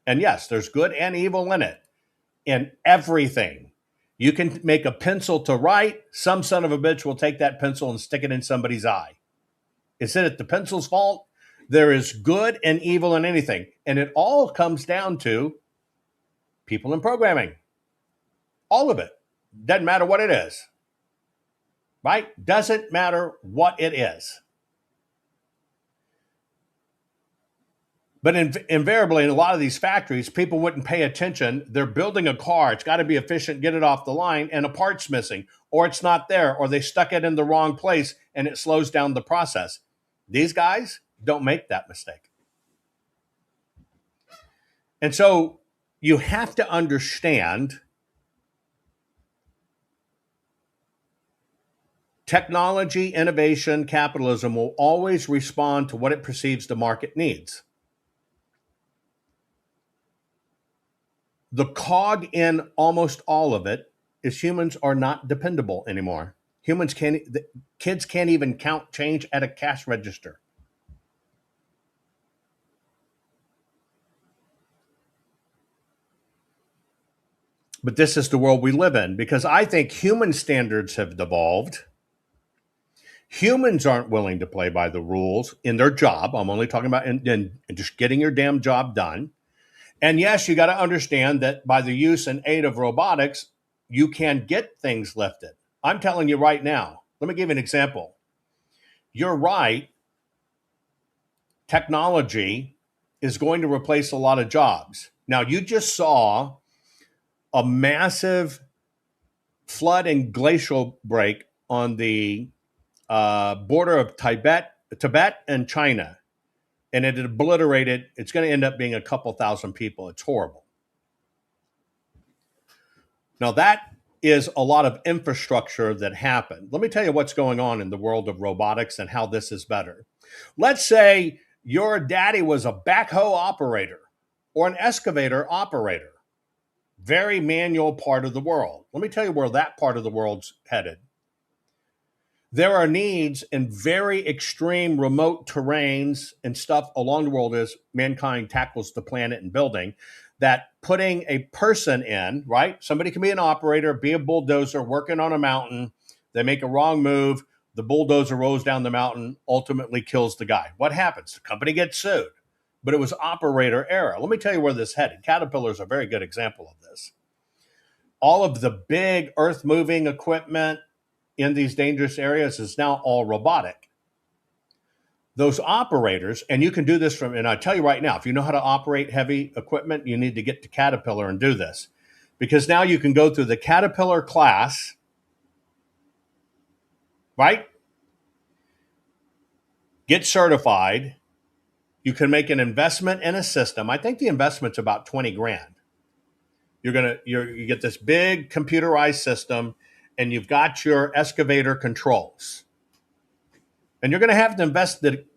And yes, there's good and evil in it, in everything. You can make a pencil to write. Some son of a bitch will take that pencil and stick it in somebody's eye. Is it the pencil's fault? There is good and evil in anything. And it all comes down to people in programming. All of it. Doesn't matter what it is. Right? Doesn't matter what it is. But invariably, in a lot of these factories, people wouldn't pay attention. They're building a car. It's got to be efficient, get it off the line, and a part's missing, or it's not there, or they stuck it in the wrong place, and it slows down the process. These guys don't make that mistake. And so you have to understand technology, innovation, capitalism will always respond to what it perceives the market needs. The cog in almost all of it is humans are not dependable anymore. Kids can't even count change at a cash register. But this is the world we live in, because I think human standards have devolved. Humans aren't willing to play by the rules in their job. I'm only talking about in just getting your damn job done. And yes, you got to understand that by the use and aid of robotics, you can get things lifted. I'm telling you right now, let me give you an example. You're right. Technology is going to replace a lot of jobs. Now, you just saw a massive flood and glacial break on the border of Tibet and China. And it obliterated, it's going to end up being a couple thousand people. It's horrible. Now, that is a lot of infrastructure that happened. Let me tell you what's going on in the world of robotics and how this is better. Let's say your daddy was a backhoe operator or an excavator operator. Very manual part of the world. Let me tell you where that part of the world's headed. There are needs in very extreme remote terrains and stuff along the world as mankind tackles the planet and building, that putting a person in, right? Somebody can be an operator, be a bulldozer working on a mountain. They make a wrong move. The bulldozer rolls down the mountain, ultimately kills the guy. What happens? The company gets sued. But it was operator error. Let me tell you where this headed. Caterpillar is a very good example of this. All of the big earth-moving equipment in these dangerous areas is now all robotic. Those operators, and you can do this and I tell you right now, if you know how to operate heavy equipment, you need to get to Caterpillar and do this. Because now you can go through the Caterpillar class, right? Get certified. You can make an investment in a system. I think the investment's about 20 grand. You get this big computerized system, and you've got your excavator controls. And you're going to have to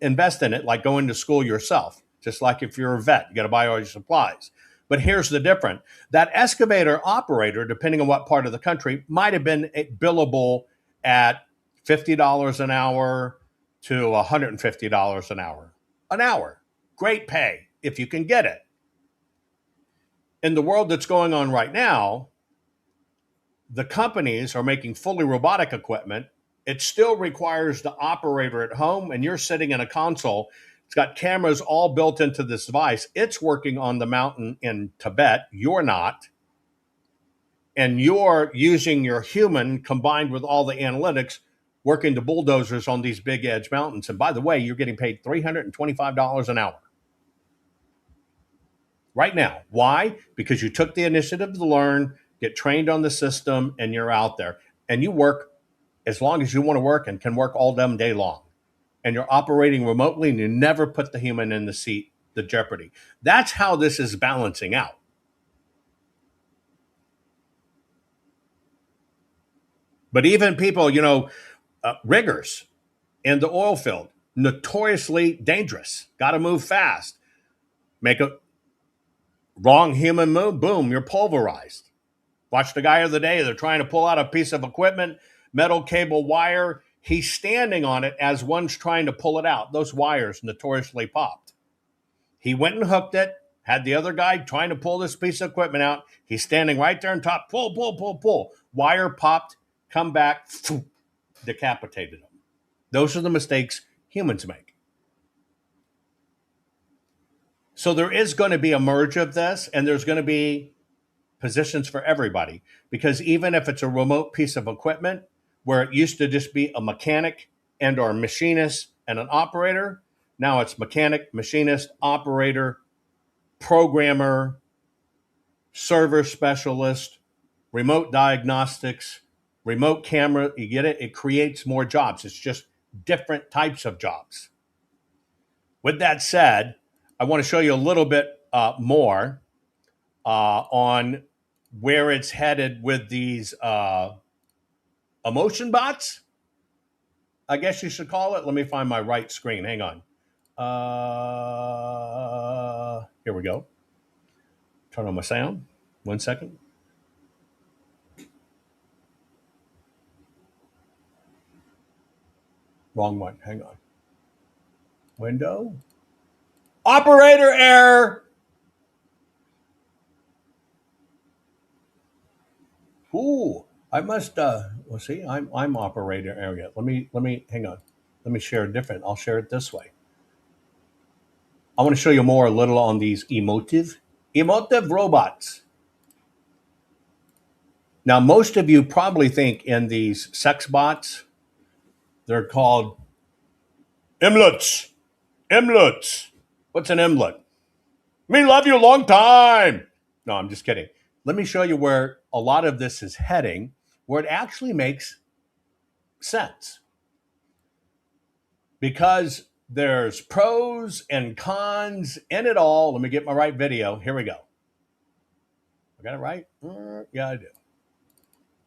invest in it like going to school yourself. Just like if you're a vet, you got to buy all your supplies. But here's the difference. That excavator operator, depending on what part of the country, might have been billable at $50 an hour to $150 an hour. An hour. Great pay if you can get it. In the world that's going on right now, the companies are making fully robotic equipment. It still requires the operator at home, and you're sitting in a console. It's got cameras all built into this device. It's working on the mountain in Tibet. You're not. And you're using your human combined with all the analytics working the bulldozers on these big edge mountains. And by the way, you're getting paid $325 an hour. Right now. Why? Because you took the initiative to learn, get trained on the system, and you're out there. And you work as long as you want to work and can work all damn day long. And you're operating remotely, and you never put the human in the seat, the jeopardy. That's how this is balancing out. But even people, riggers in the oil field, notoriously dangerous. Got to move fast. Make a wrong human move, boom, you're pulverized. Watch the guy of the day. They're trying to pull out a piece of equipment, metal cable wire. He's standing on it as one's trying to pull it out. Those wires notoriously popped. He went and hooked it, Had the other guy trying to pull this piece of equipment out. He's standing right there on top. Pull, pull, pull, pull. Wire popped, come back, decapitated him. Those are the mistakes humans make. So there is going to be a merge of this, and there's going to be positions for everybody. Because even if it's a remote piece of equipment, where it used to just be a mechanic and or machinist and an operator, now it's mechanic, machinist, operator, programmer, server specialist, remote diagnostics, remote camera. You get it? It creates more jobs. It's just different types of jobs. With that said, I want to show you a little bit more on where it's headed with these emotion bots, I guess you should call it. Let me find my right screen. Hang on. Here we go. Turn on my sound. 1 second. Wrong one. Hang on. Window. Operator error. Ooh, I must. Well, see, I'm operator area. Let me hang on. Let me share a different. I'll share it this way. I want to show you more a little on these emotive robots. Now, most of you probably think in these sex bots, they're called emlets. Emlets. What's an emlet? Me love you a long time. No, I'm just kidding. Let me show you where a lot of this is heading, where it actually makes sense. Because there's pros and cons in it all. Let me get my right video. Here we go. I got it right? Yeah, I do.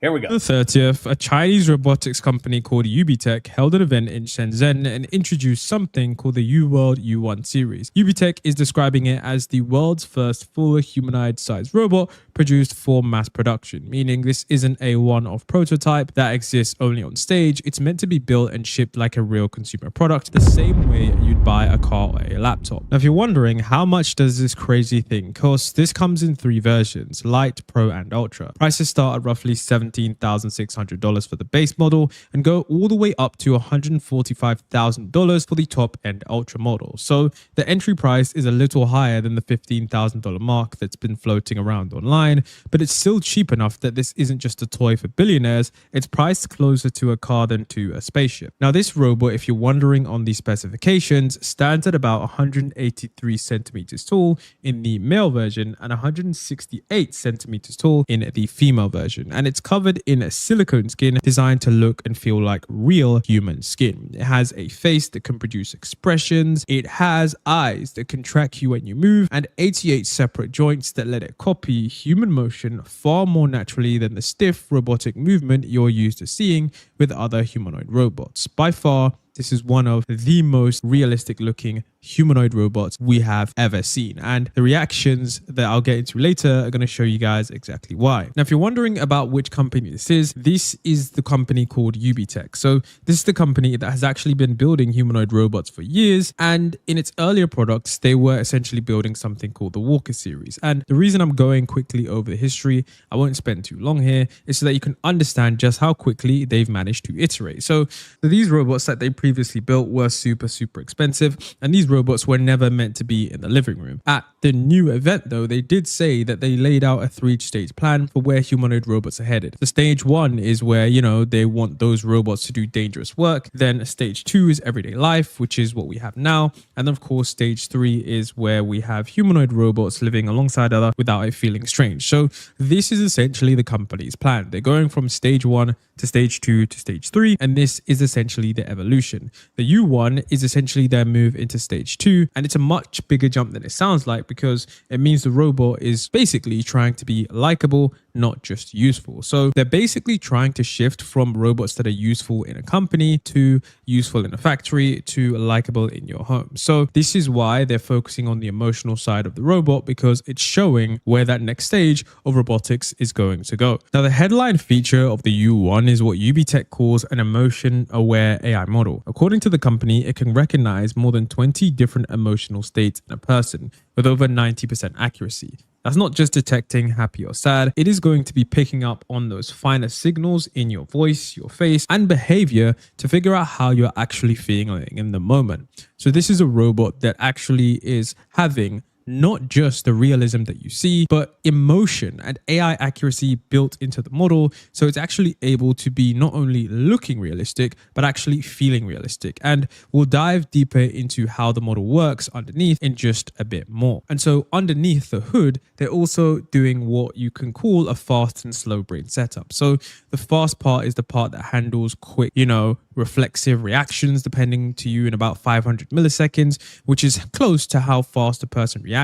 Here we go. On the 30th, a Chinese robotics company called UBTech held an event in Shenzhen and introduced something called the U-World U1 series. UBTech is describing it as the world's first full humanoid-sized robot produced for mass production, meaning this isn't a one-off prototype that exists only on stage. It's meant to be built and shipped like a real consumer product, the same way you'd buy a car or a laptop. Now, if you're wondering how much does this crazy thing cost, this comes in 3 versions, Lite, Pro, and Ultra. Prices start at roughly $17,600 for the base model and go all the way up to $145,000 for the top-end Ultra model. So the entry price is a little higher than the $15,000 mark that's been floating around online, but it's still cheap enough that this isn't just a toy for billionaires. It's priced closer to a car than to a spaceship. Now, this robot, if you're wondering on the specifications, stands at about 183 centimeters tall in the male version and 168 centimeters tall in the female version, and it's covered in a silicone skin designed to look and feel like real human skin. It has a face that can produce expressions, it has eyes that can track you when you move, and 88 separate joints that let it copy human motion far more naturally than the stiff robotic movement you're used to seeing with other humanoid robots. By far, this is one of the most realistic looking humanoid robots we have ever seen, and the reactions that I'll get into later are going to show you guys exactly why. Now, if you're wondering about which company this is the company called UBTech. So this is the company that has actually been building humanoid robots for years, and in its earlier products they were essentially building something called the Walker series. And the reason I'm going quickly over the history, I won't spend too long here, is so that you can understand just how quickly they've managed to iterate. So these robots that they previously built were super expensive, and these robots were never meant to be in the living room. At the new event though, they did say that they laid out a 3-stage plan for where humanoid robots are headed. The stage 1 is where, you know, they want those robots to do dangerous work. Then stage 2 is everyday life, which is what we have now. And then of course stage 3 is where we have humanoid robots living alongside other without it feeling strange. So this is essentially the company's plan. They're going from stage 1 to stage 2 to stage 3, and this is essentially the evolution. The U1 is essentially their move into stage 2, and it's a much bigger jump than it sounds like, because it means the robot is basically trying to be likable not just useful. So they're basically trying to shift from robots that are useful in a company to useful in a factory to likable in your home. So this is why they're focusing on the emotional side of the robot, because it's showing where that next stage of robotics is going to go. Now, the headline feature of the U1 is what UBTech calls an emotion-aware AI model. According to the company, it can recognize more than 20 different emotional states in a person with over 90% accuracy. That's not just detecting happy or sad, it is going to be picking up on those finer signals in your voice, your face, and behavior to figure out how you're actually feeling in the moment. So this is a robot that actually is having not just the realism that you see, but emotion and AI accuracy built into the model. So it's actually able to be not only looking realistic, but actually feeling realistic. And we'll dive deeper into how the model works underneath in just a bit more. And so underneath the hood, they're also doing what you can call a fast and slow brain setup. So the fast part is the part that handles quick, reflexive reactions, depending to you in about 500 milliseconds, which is close to how fast a person reacts.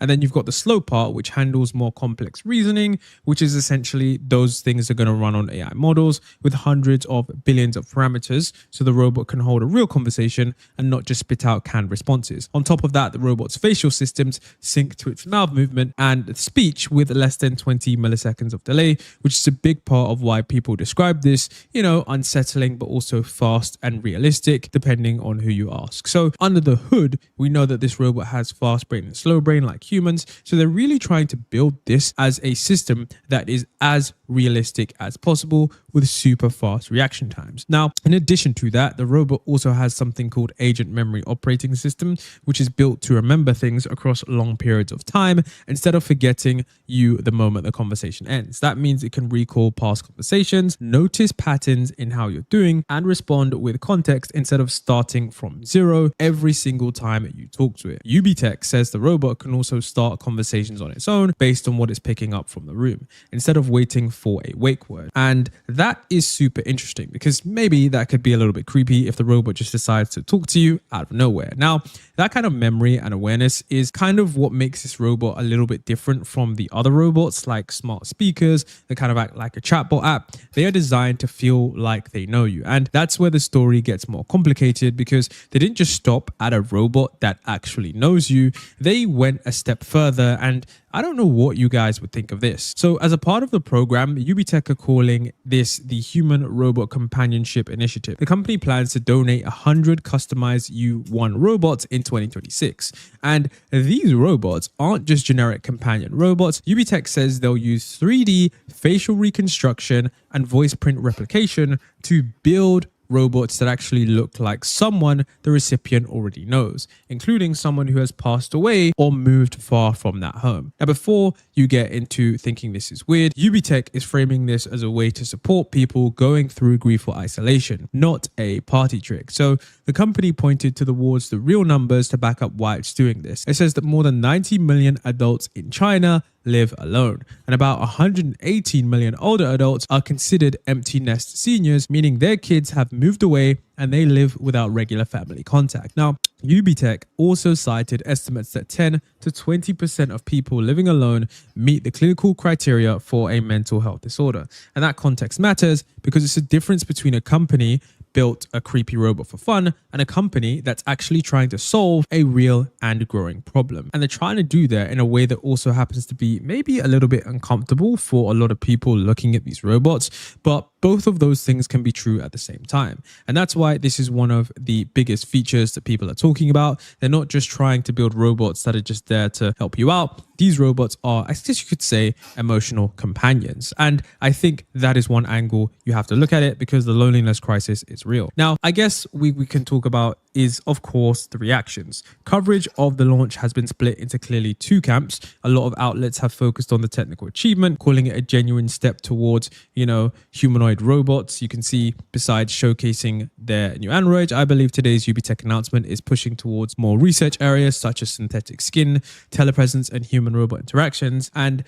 And then you've got the slow part, which handles more complex reasoning, which is essentially those things are going to run on AI models with hundreds of billions of parameters. So the robot can hold a real conversation and not just spit out canned responses. On top of that, the robot's facial systems sync to its mouth movement and speech with less than 20 milliseconds of delay, which is a big part of why people describe this, unsettling, but also fast and realistic, depending on who you ask. So under the hood, we know that this robot has fast brain and slow brain like humans. So they're really trying to build this as a system that is as realistic as possible with super fast reaction times. Now, in addition to that, the robot also has something called Agent Memory Operating System, which is built to remember things across long periods of time instead of forgetting you the moment the conversation ends. That means it can recall past conversations, notice patterns in how you're doing, and respond with context instead of starting from zero every single time you talk to it. UBTech says the robot can also start conversations on its own based on what it's picking up from the room, instead of waiting for a wake word. And that is super interesting because maybe that could be a little bit creepy if the robot just decides to talk to you out of nowhere. Now, that kind of memory and awareness is kind of what makes this robot a little bit different from the other robots like smart speakers that kind of act like a chatbot app. They are designed to feel like they know you. And that's where the story gets more complicated because they didn't just stop at a robot that actually knows you. They went a step further, and I don't know what you guys would think of this. So as a part of the program, UBTech are calling this the Human Robot Companionship Initiative. The company plans to donate 100 customized U1 robots in 2026. And these robots aren't just generic companion robots. UBTech says they'll use 3D facial reconstruction and voice print replication to build robots that actually look like someone the recipient already knows, including someone who has passed away or moved far from that home. Now, before you get into thinking this is weird, UBTech is framing this as a way to support people going through grief or isolation, not a party trick. So the company pointed towards the real numbers to back up why it's doing this. It says that more than 90 million adults in China live alone, and about 118 million older adults are considered empty nest seniors, meaning their kids have moved away and they live without regular family contact. Now, UBTech also cited estimates that 10 to 20% of people living alone meet the clinical criteria for a mental health disorder. And that context matters because it's a difference between a company built a creepy robot for fun and a company that's actually trying to solve a real and growing problem. And they're trying to do that in a way that also happens to be maybe a little bit uncomfortable for a lot of people looking at these robots, but both of those things can be true at the same time. And that's why this is one of the biggest features that people are talking about. They're not just trying to build robots that are just there to help you out. These robots are, I guess you could say, emotional companions. And I think that is one angle you have to look at it because the loneliness crisis is real. Now, I guess we can talk about is, of course, the reactions. Coverage of the launch has been split into clearly two camps. A lot of outlets have focused on the technical achievement, calling it a genuine step towards, humanoid robots. You can see, besides showcasing their new androids, I believe today's UBTech announcement is pushing towards more research areas such as synthetic skin, telepresence, and human-robot interactions. And,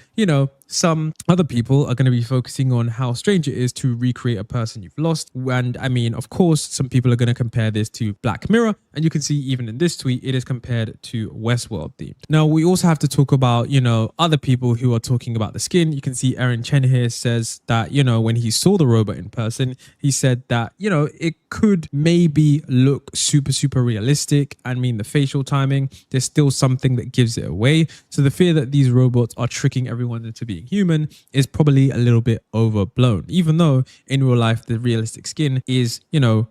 some other people are going to be focusing on how strange it is to recreate a person you've lost. And I mean, of course, some people are going to compare this to Black Mirror, And you can see even in this tweet, it is compared to Westworld theme. Now, we also have to talk about, other people who are talking about the skin. You can see Aaron Chen here says that, when he saw the robot in person, he said that, it could maybe look super, super realistic. I mean, the facial timing, there's still something that gives it away. So the fear that these robots are tricking everyone into being human is probably a little bit overblown, even though in real life, the realistic skin is,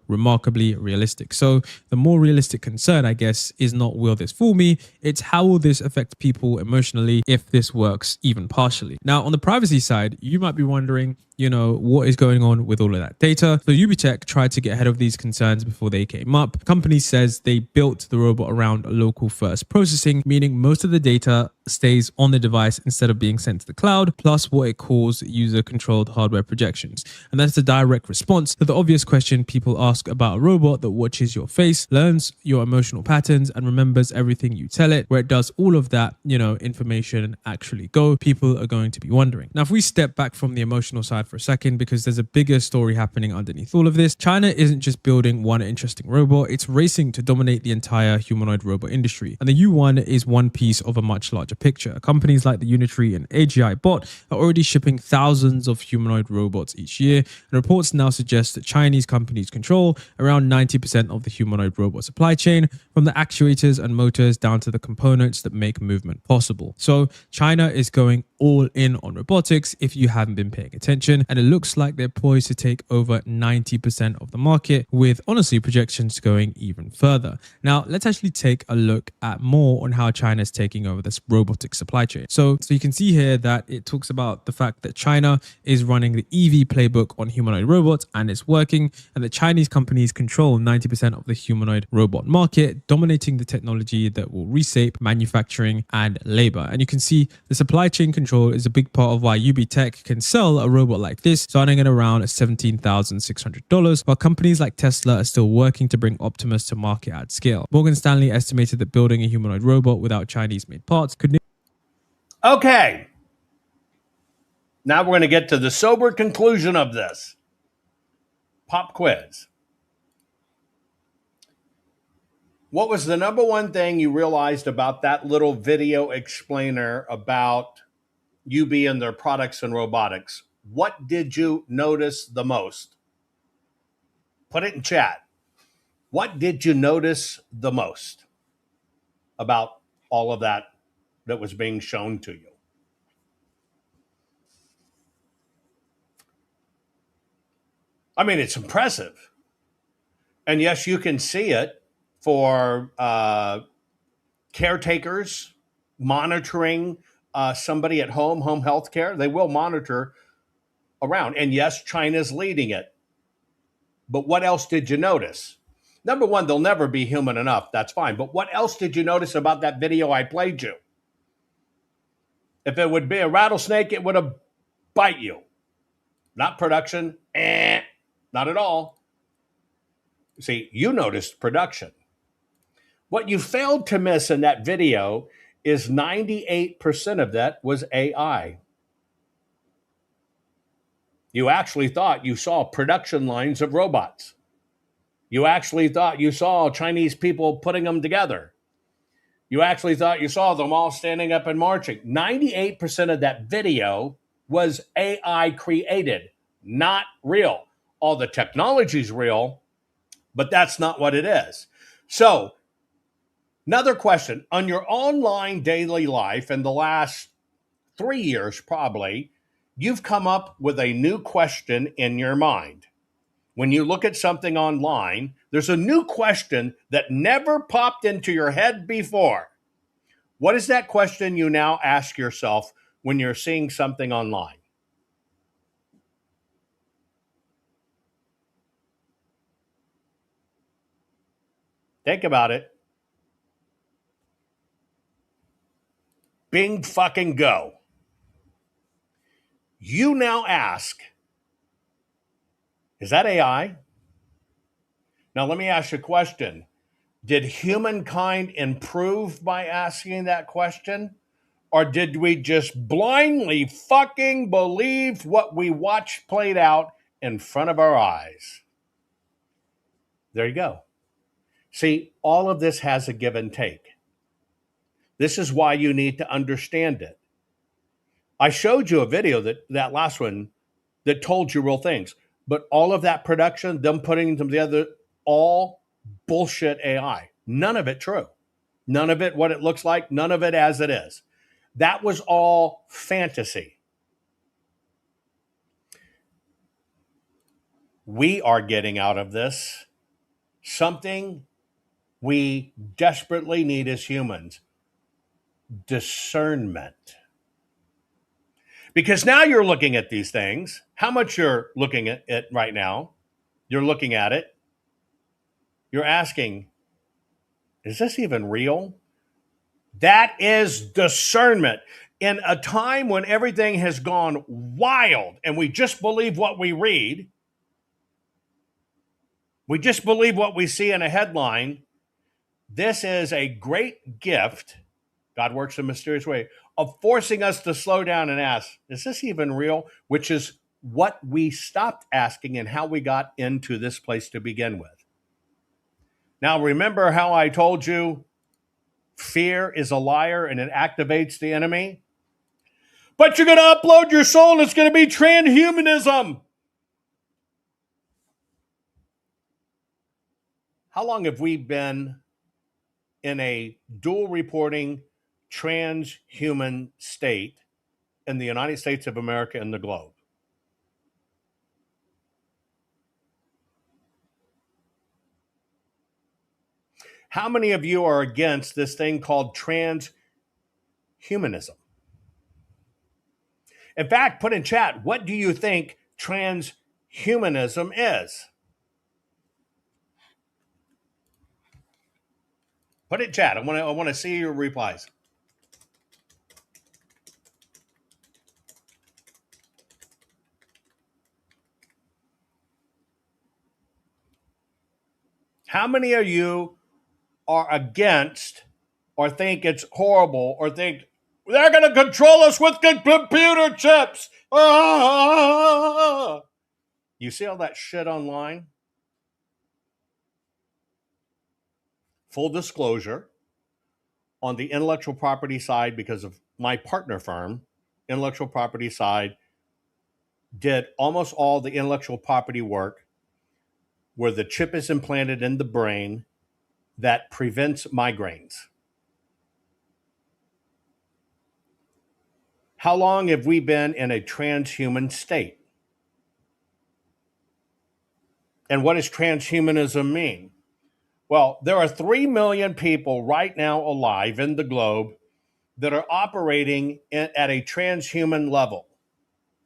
remarkably realistic. So the more realistic concern, I guess, is not will this fool me? It's how will this affect people emotionally if this works even partially? Now, on the privacy side, you might be wondering, what is going on with all of that data? So UBTech tried to get ahead of these concerns before they came up. The company says they built the robot around local first processing, meaning most of the data stays on the device instead of being sent to the cloud, plus what it calls user-controlled hardware projections. And that's a direct response to the obvious question people ask about a robot that watches your face, learns your emotional patterns, and remembers everything you tell it. Where it does all of that, information actually go? People are going to be wondering. Now, if we step back from the emotional side for a second, because there's a bigger story happening underneath all of this, China isn't just building one interesting robot, it's racing to dominate the entire humanoid robot industry. And the U1 is one piece of a much larger picture. Companies like the Unitary and AGI Bot are already shipping thousands of humanoid robots each year, and reports now suggest that Chinese companies control around 90% of the humanoid robot supply chain, from the actuators and motors down to the components that make movement possible. So China is going all in on robotics if you haven't been paying attention, and it looks like they're poised to take over 90% of the market, with honestly projections going even further. Now, let's actually take a look at more on how China is taking over this robotic supply chain. So you can see here that it talks about the fact that China is running the EV playbook on humanoid robots and it's working, and the Chinese companies control 90% of the humanoid robot market, dominating the technology that will reshape manufacturing and labor. And you can see the supply chain control is a big part of why UBTech can sell a robot like this, starting at around $17,600, while companies like Tesla are still working to bring Optimus to market at scale. Morgan Stanley estimated that building a humanoid robot without Chinese-made parts could... Okay. Now we're going to get to the sober conclusion of this. Pop quiz. What was the number one thing you realized about that little video explainer about UB and their products and robotics? What did you notice the most? Put it in chat. What did you notice the most about all of that was being shown to you? I mean, it's impressive. And yes, you can see it for caretakers monitoring somebody at home health care. They will monitor around. And yes, China's leading it. But what else did you notice? Number one, they'll never be human enough. That's fine. But what else did you notice about that video I played you? If it would be a rattlesnake, it would have bite you. Not production. Not at all. See, you noticed production. What you failed to miss in that video is 98% of that was AI. You actually thought you saw production lines of robots. You actually thought you saw Chinese people putting them together. You actually thought you saw them all standing up and marching. 98% of that video was AI created, not real. All the technology's real, but that's not what it is. So, another question. On your online daily life in the last 3 years, probably, you've come up with a new question in your mind. When you look at something online, there's a new question that never popped into your head before. What is that question you now ask yourself when you're seeing something online? Think about it. Bing fucking go. You now ask, is that AI? Now, let me ask you a question. Did humankind improve by asking that question? Or did we just blindly fucking believe what we watched played out in front of our eyes? There you go. See, all of this has a give and take. This is why you need to understand it. I showed you a video, that last one, that told you real things. But all of that production, them putting them together, all bullshit AI. None of it true. None of it what it looks like. None of it as it is. That was all fantasy. We are getting out of this something we desperately need as humans: discernment. Because now you're looking at these things. How much you're looking at it right now? You're looking at it. You're asking, is this even real? That is discernment. In a time when everything has gone wild and we just believe what we read, we just believe what we see in a headline, this is a great gift. God works in a mysterious way of forcing us to slow down and ask, is this even real? Which is what we stopped asking and how we got into this place to begin with. Now, remember how I told you fear is a liar and it activates the enemy? But you're going to upload your soul and it's going to be transhumanism. How long have we been in a dual reporting transhuman state in the United States of America and the globe? How many of you are against this thing called transhumanism? In fact, put in chat, what do you think transhumanism is? Put it in chat. I want to see your replies. How many of you are against or think it's horrible or think they're going to control us with computer chips? Ah! You see all that shit online? Full disclosure, on the intellectual property side, because of my partner firm, intellectual property side, did almost all the intellectual property work where the chip is implanted in the brain that prevents migraines. How long have we been in a transhuman state? And what does transhumanism mean? Well, there are 3 million people right now alive in the globe that are operating at a transhuman level.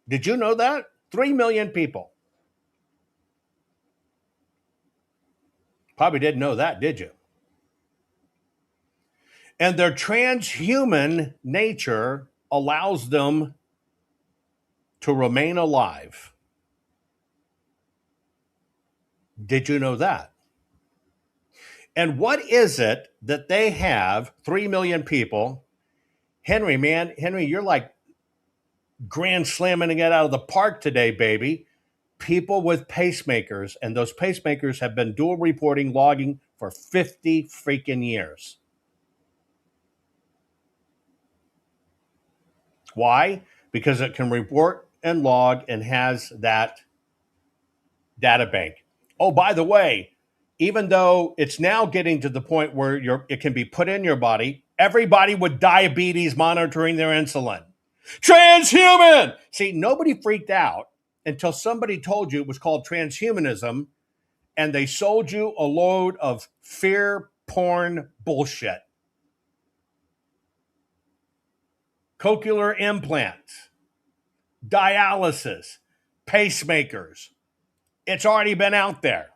Did you know that? 3 million people. Probably didn't know that, did you? And their transhuman nature allows them to remain alive. Did you know that? And what is it that they have, 3 million people? Henry, you're like grand slamming it out of the park today, baby. People with pacemakers, and those pacemakers have been dual reporting logging for 50 freaking years. Why? Because it can report and log and has that data bank. Oh, by the way, even though it's now getting to the point where it can be put in your body, everybody with diabetes monitoring their insulin. Transhuman! See, nobody freaked out until somebody told you it was called transhumanism, and they sold you a load of fear porn bullshit. Cochlear implants, dialysis, pacemakers. It's already been out there.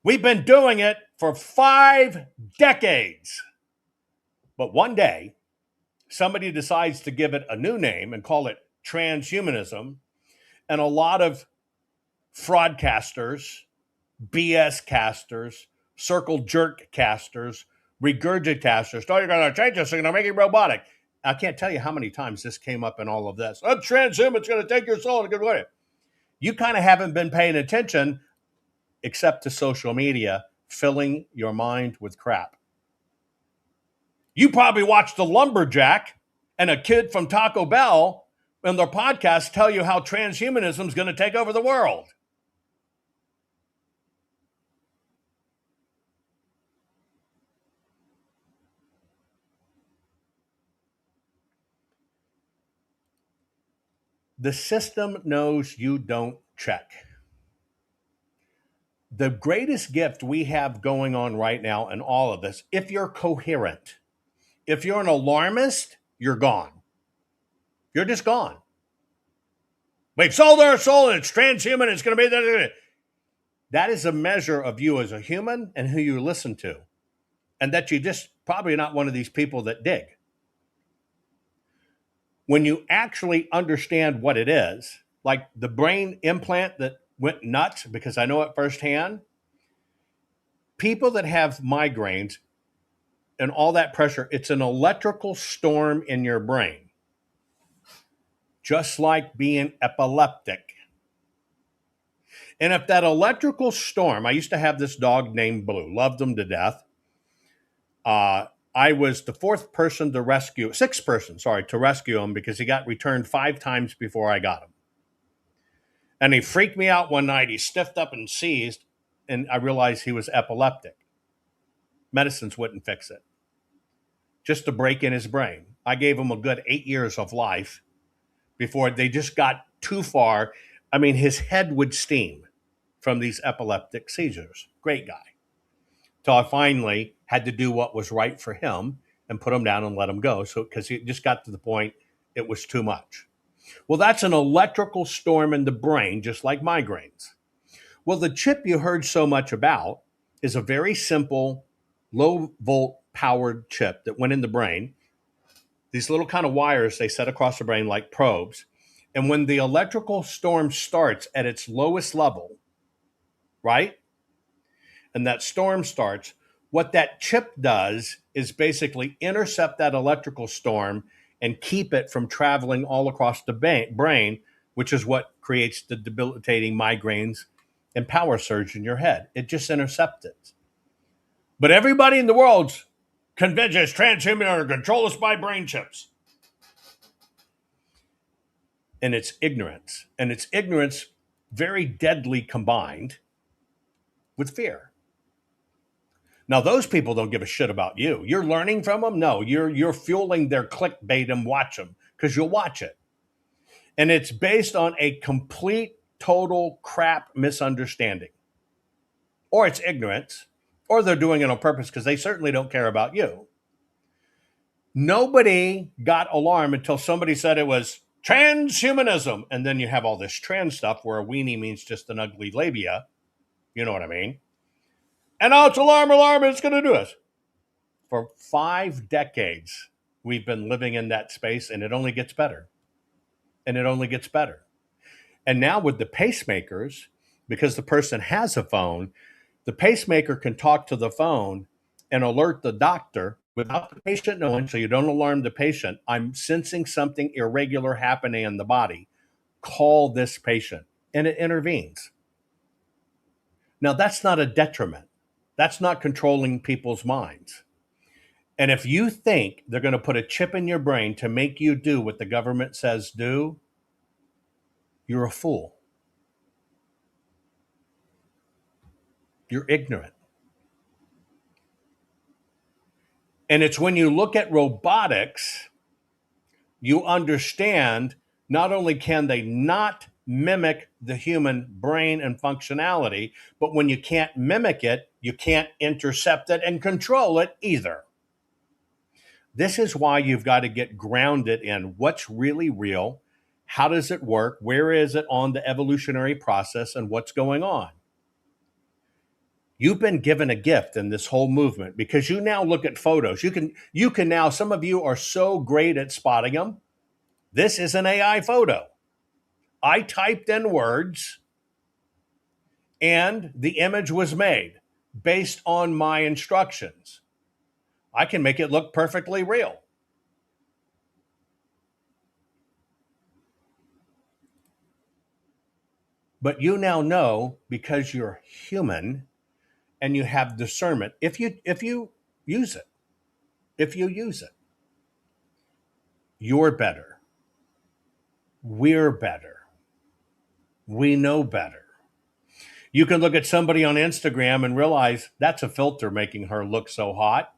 We've been doing it for 5 decades. But one day, somebody decides to give it a new name and call it transhumanism, and a lot of fraudcasters, BS casters, circle jerk casters, regurgitasters, oh, you're going to change this, you're going to make it robotic. I can't tell you how many times this came up in all of this. Oh, transhuman's going to take your soul and get it. You kind of haven't been paying attention except to social media filling your mind with crap. You probably watched a lumberjack and a kid from Taco Bell in their podcast tell you how transhumanism is going to take over the world. The system knows you don't check. The greatest gift we have going on right now in all of this, if you're coherent, if you're an alarmist, you're gone. You're just gone. We've sold our soul and it's transhuman. It's going to be that. That is a measure of you as a human and who you listen to. And that you just probably not one of these people that dig. When you actually understand what it is, like the brain implant that went nuts, because I know it firsthand, people that have migraines and all that pressure, it's an electrical storm in your brain, just like being epileptic. And if that electrical storm, I used to have this dog named Blue, loved him to death. I was the sixth person to rescue him because he got returned 5 times before I got him. And he freaked me out one night. He stiffed up and seized, and I realized he was epileptic. Medicines wouldn't fix it. Just a break in his brain. I gave him a good 8 years of life before they just got too far. I mean, his head would steam from these epileptic seizures. Great guy. So I finally had to do what was right for him and put him down and let him go. So, because he just got to the point it was too much. Well, that's an electrical storm in the brain, just like migraines. Well, the chip you heard so much about is a very simple, low volt powered chip that went in the brain. These little kind of wires they set across the brain like probes. And when the electrical storm starts at its lowest level, right? And that storm starts, what that chip does is basically intercept that electrical storm and keep it from traveling all across the brain, which is what creates the debilitating migraines and power surge in your head. It just intercepts it. But everybody in the world's convinced it's transhuman or control us by brain chips. And it's ignorance. And it's ignorance very deadly combined with fear. Now, those people don't give a shit about you. You're learning from them? No, you're fueling their clickbait and watch them because you'll watch it. And it's based on a complete, total crap misunderstanding. Or it's ignorance, or they're doing it on purpose because they certainly don't care about you. Nobody got alarmed until somebody said it was transhumanism. And then you have all this trans stuff where a weenie means just an ugly labia. You know what I mean? And now it's alarm, it's going to do us. For 5 decades, we've been living in that space, and it only gets better. And it only gets better. And now with the pacemakers, because the person has a phone, the pacemaker can talk to the phone and alert the doctor without the patient knowing, so you don't alarm the patient. I'm sensing something irregular happening in the body. Call this patient. And it intervenes. Now, that's not a detriment. That's not controlling people's minds. And if you think they're going to put a chip in your brain to make you do what the government says do, you're a fool. You're ignorant. And it's when you look at robotics, you understand not only can they not mimic the human brain and functionality, but when you can't mimic it, you can't intercept it and control it either. This is why you've got to get grounded in what's really real, how does it work, where is it on the evolutionary process, and what's going on. You've been given a gift in this whole movement because you now look at photos. You can now, some of you are so great at spotting them. This is an AI photo. I typed in words and the image was made based on my instructions. I can make it look perfectly real. But you now know, because you're human and you have discernment. If you use it, you're better. We're better. We know better. You can look at somebody on Instagram and realize that's a filter making her look so hot.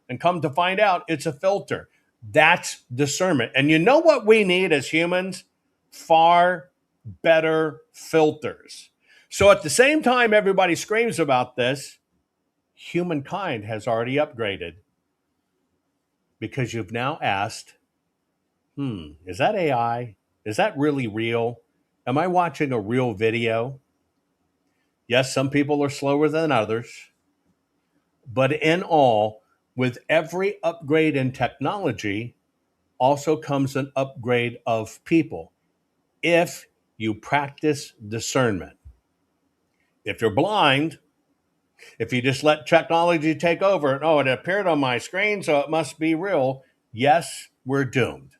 And come to find out, it's a filter. That's discernment. And you know what we need as humans? Far better filters. So at the same time everybody screams about this, humankind has already upgraded. Because you've now asked, is that AI? Is that really real? Am I watching a real video? Yes, some people are slower than others. But in all, with every upgrade in technology, also comes an upgrade of people. If you practice discernment. If you're blind, if you just let technology take over, oh, it appeared on my screen, so it must be real. Yes, we're doomed.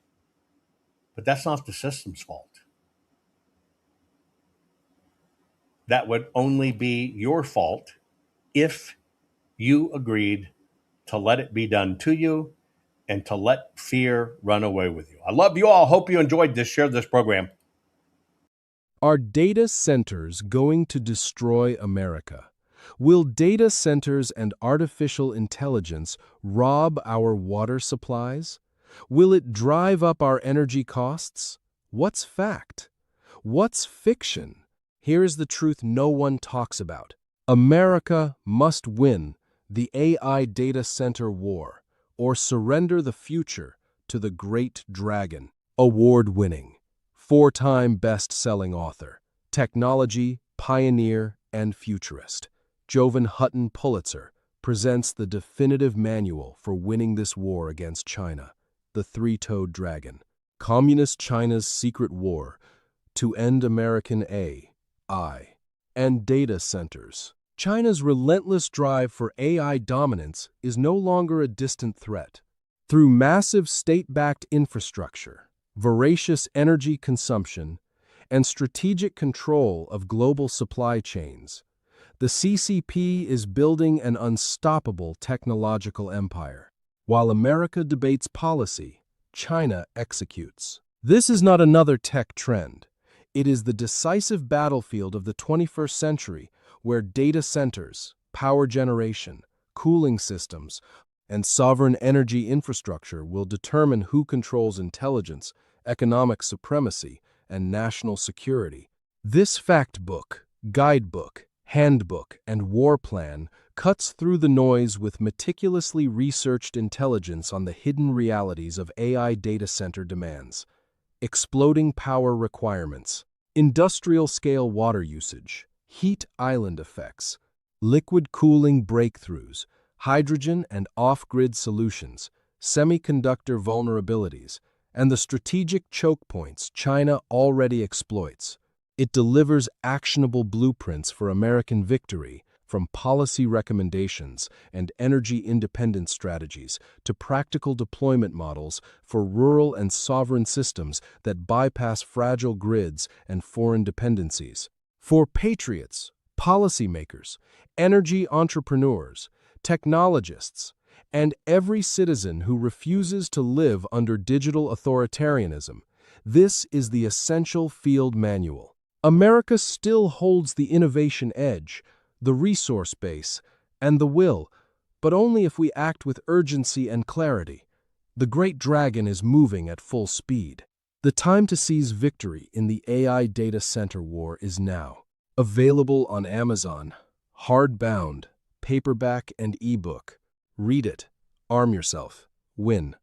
But that's not the system's fault. That would only be your fault if you agreed to let it be done to you and to let fear run away with you. I love you all. Hope you enjoyed this. Share this program. Are data centers going to destroy America? Will data centers and artificial intelligence rob our water supplies? Will it drive up our energy costs? What's fact? What's fiction? Here is the truth no one talks about. America must win the AI data center war or surrender the future to the great dragon. Award-winning, 4-time best-selling author, technology, pioneer, and futurist, Jovan Hutton Pulitzer presents the definitive manual for winning this war against China, the three-toed dragon. Communist China's secret war to end American AI and data centers. China's relentless drive for AI dominance is no longer a distant threat. Through massive state-backed infrastructure, voracious energy consumption, and strategic control of global supply chains, the CCP is building an unstoppable technological empire. While America debates policy, China executes. This is not another tech trend. It is the decisive battlefield of the 21st century where data centers, power generation, cooling systems, and sovereign energy infrastructure will determine who controls intelligence, economic supremacy, and national security. This fact book, guidebook, handbook, and war plan cuts through the noise with meticulously researched intelligence on the hidden realities of AI data center demands. Exploding power requirements, industrial-scale water usage, heat island effects, liquid cooling breakthroughs, hydrogen and off-grid solutions, semiconductor vulnerabilities, and the strategic choke points China already exploits. It delivers actionable blueprints for American victory, from policy recommendations and energy independence strategies to practical deployment models for rural and sovereign systems that bypass fragile grids and foreign dependencies. For patriots, policymakers, energy entrepreneurs, technologists, and every citizen who refuses to live under digital authoritarianism, this is the essential field manual. America still holds the innovation edge, the resource base, and the will, but only if we act with urgency and clarity. The great dragon is moving at full speed. The time to seize victory in the AI data center war is now. Available on Amazon, hardbound, paperback, and ebook. Read it. Arm yourself. Win.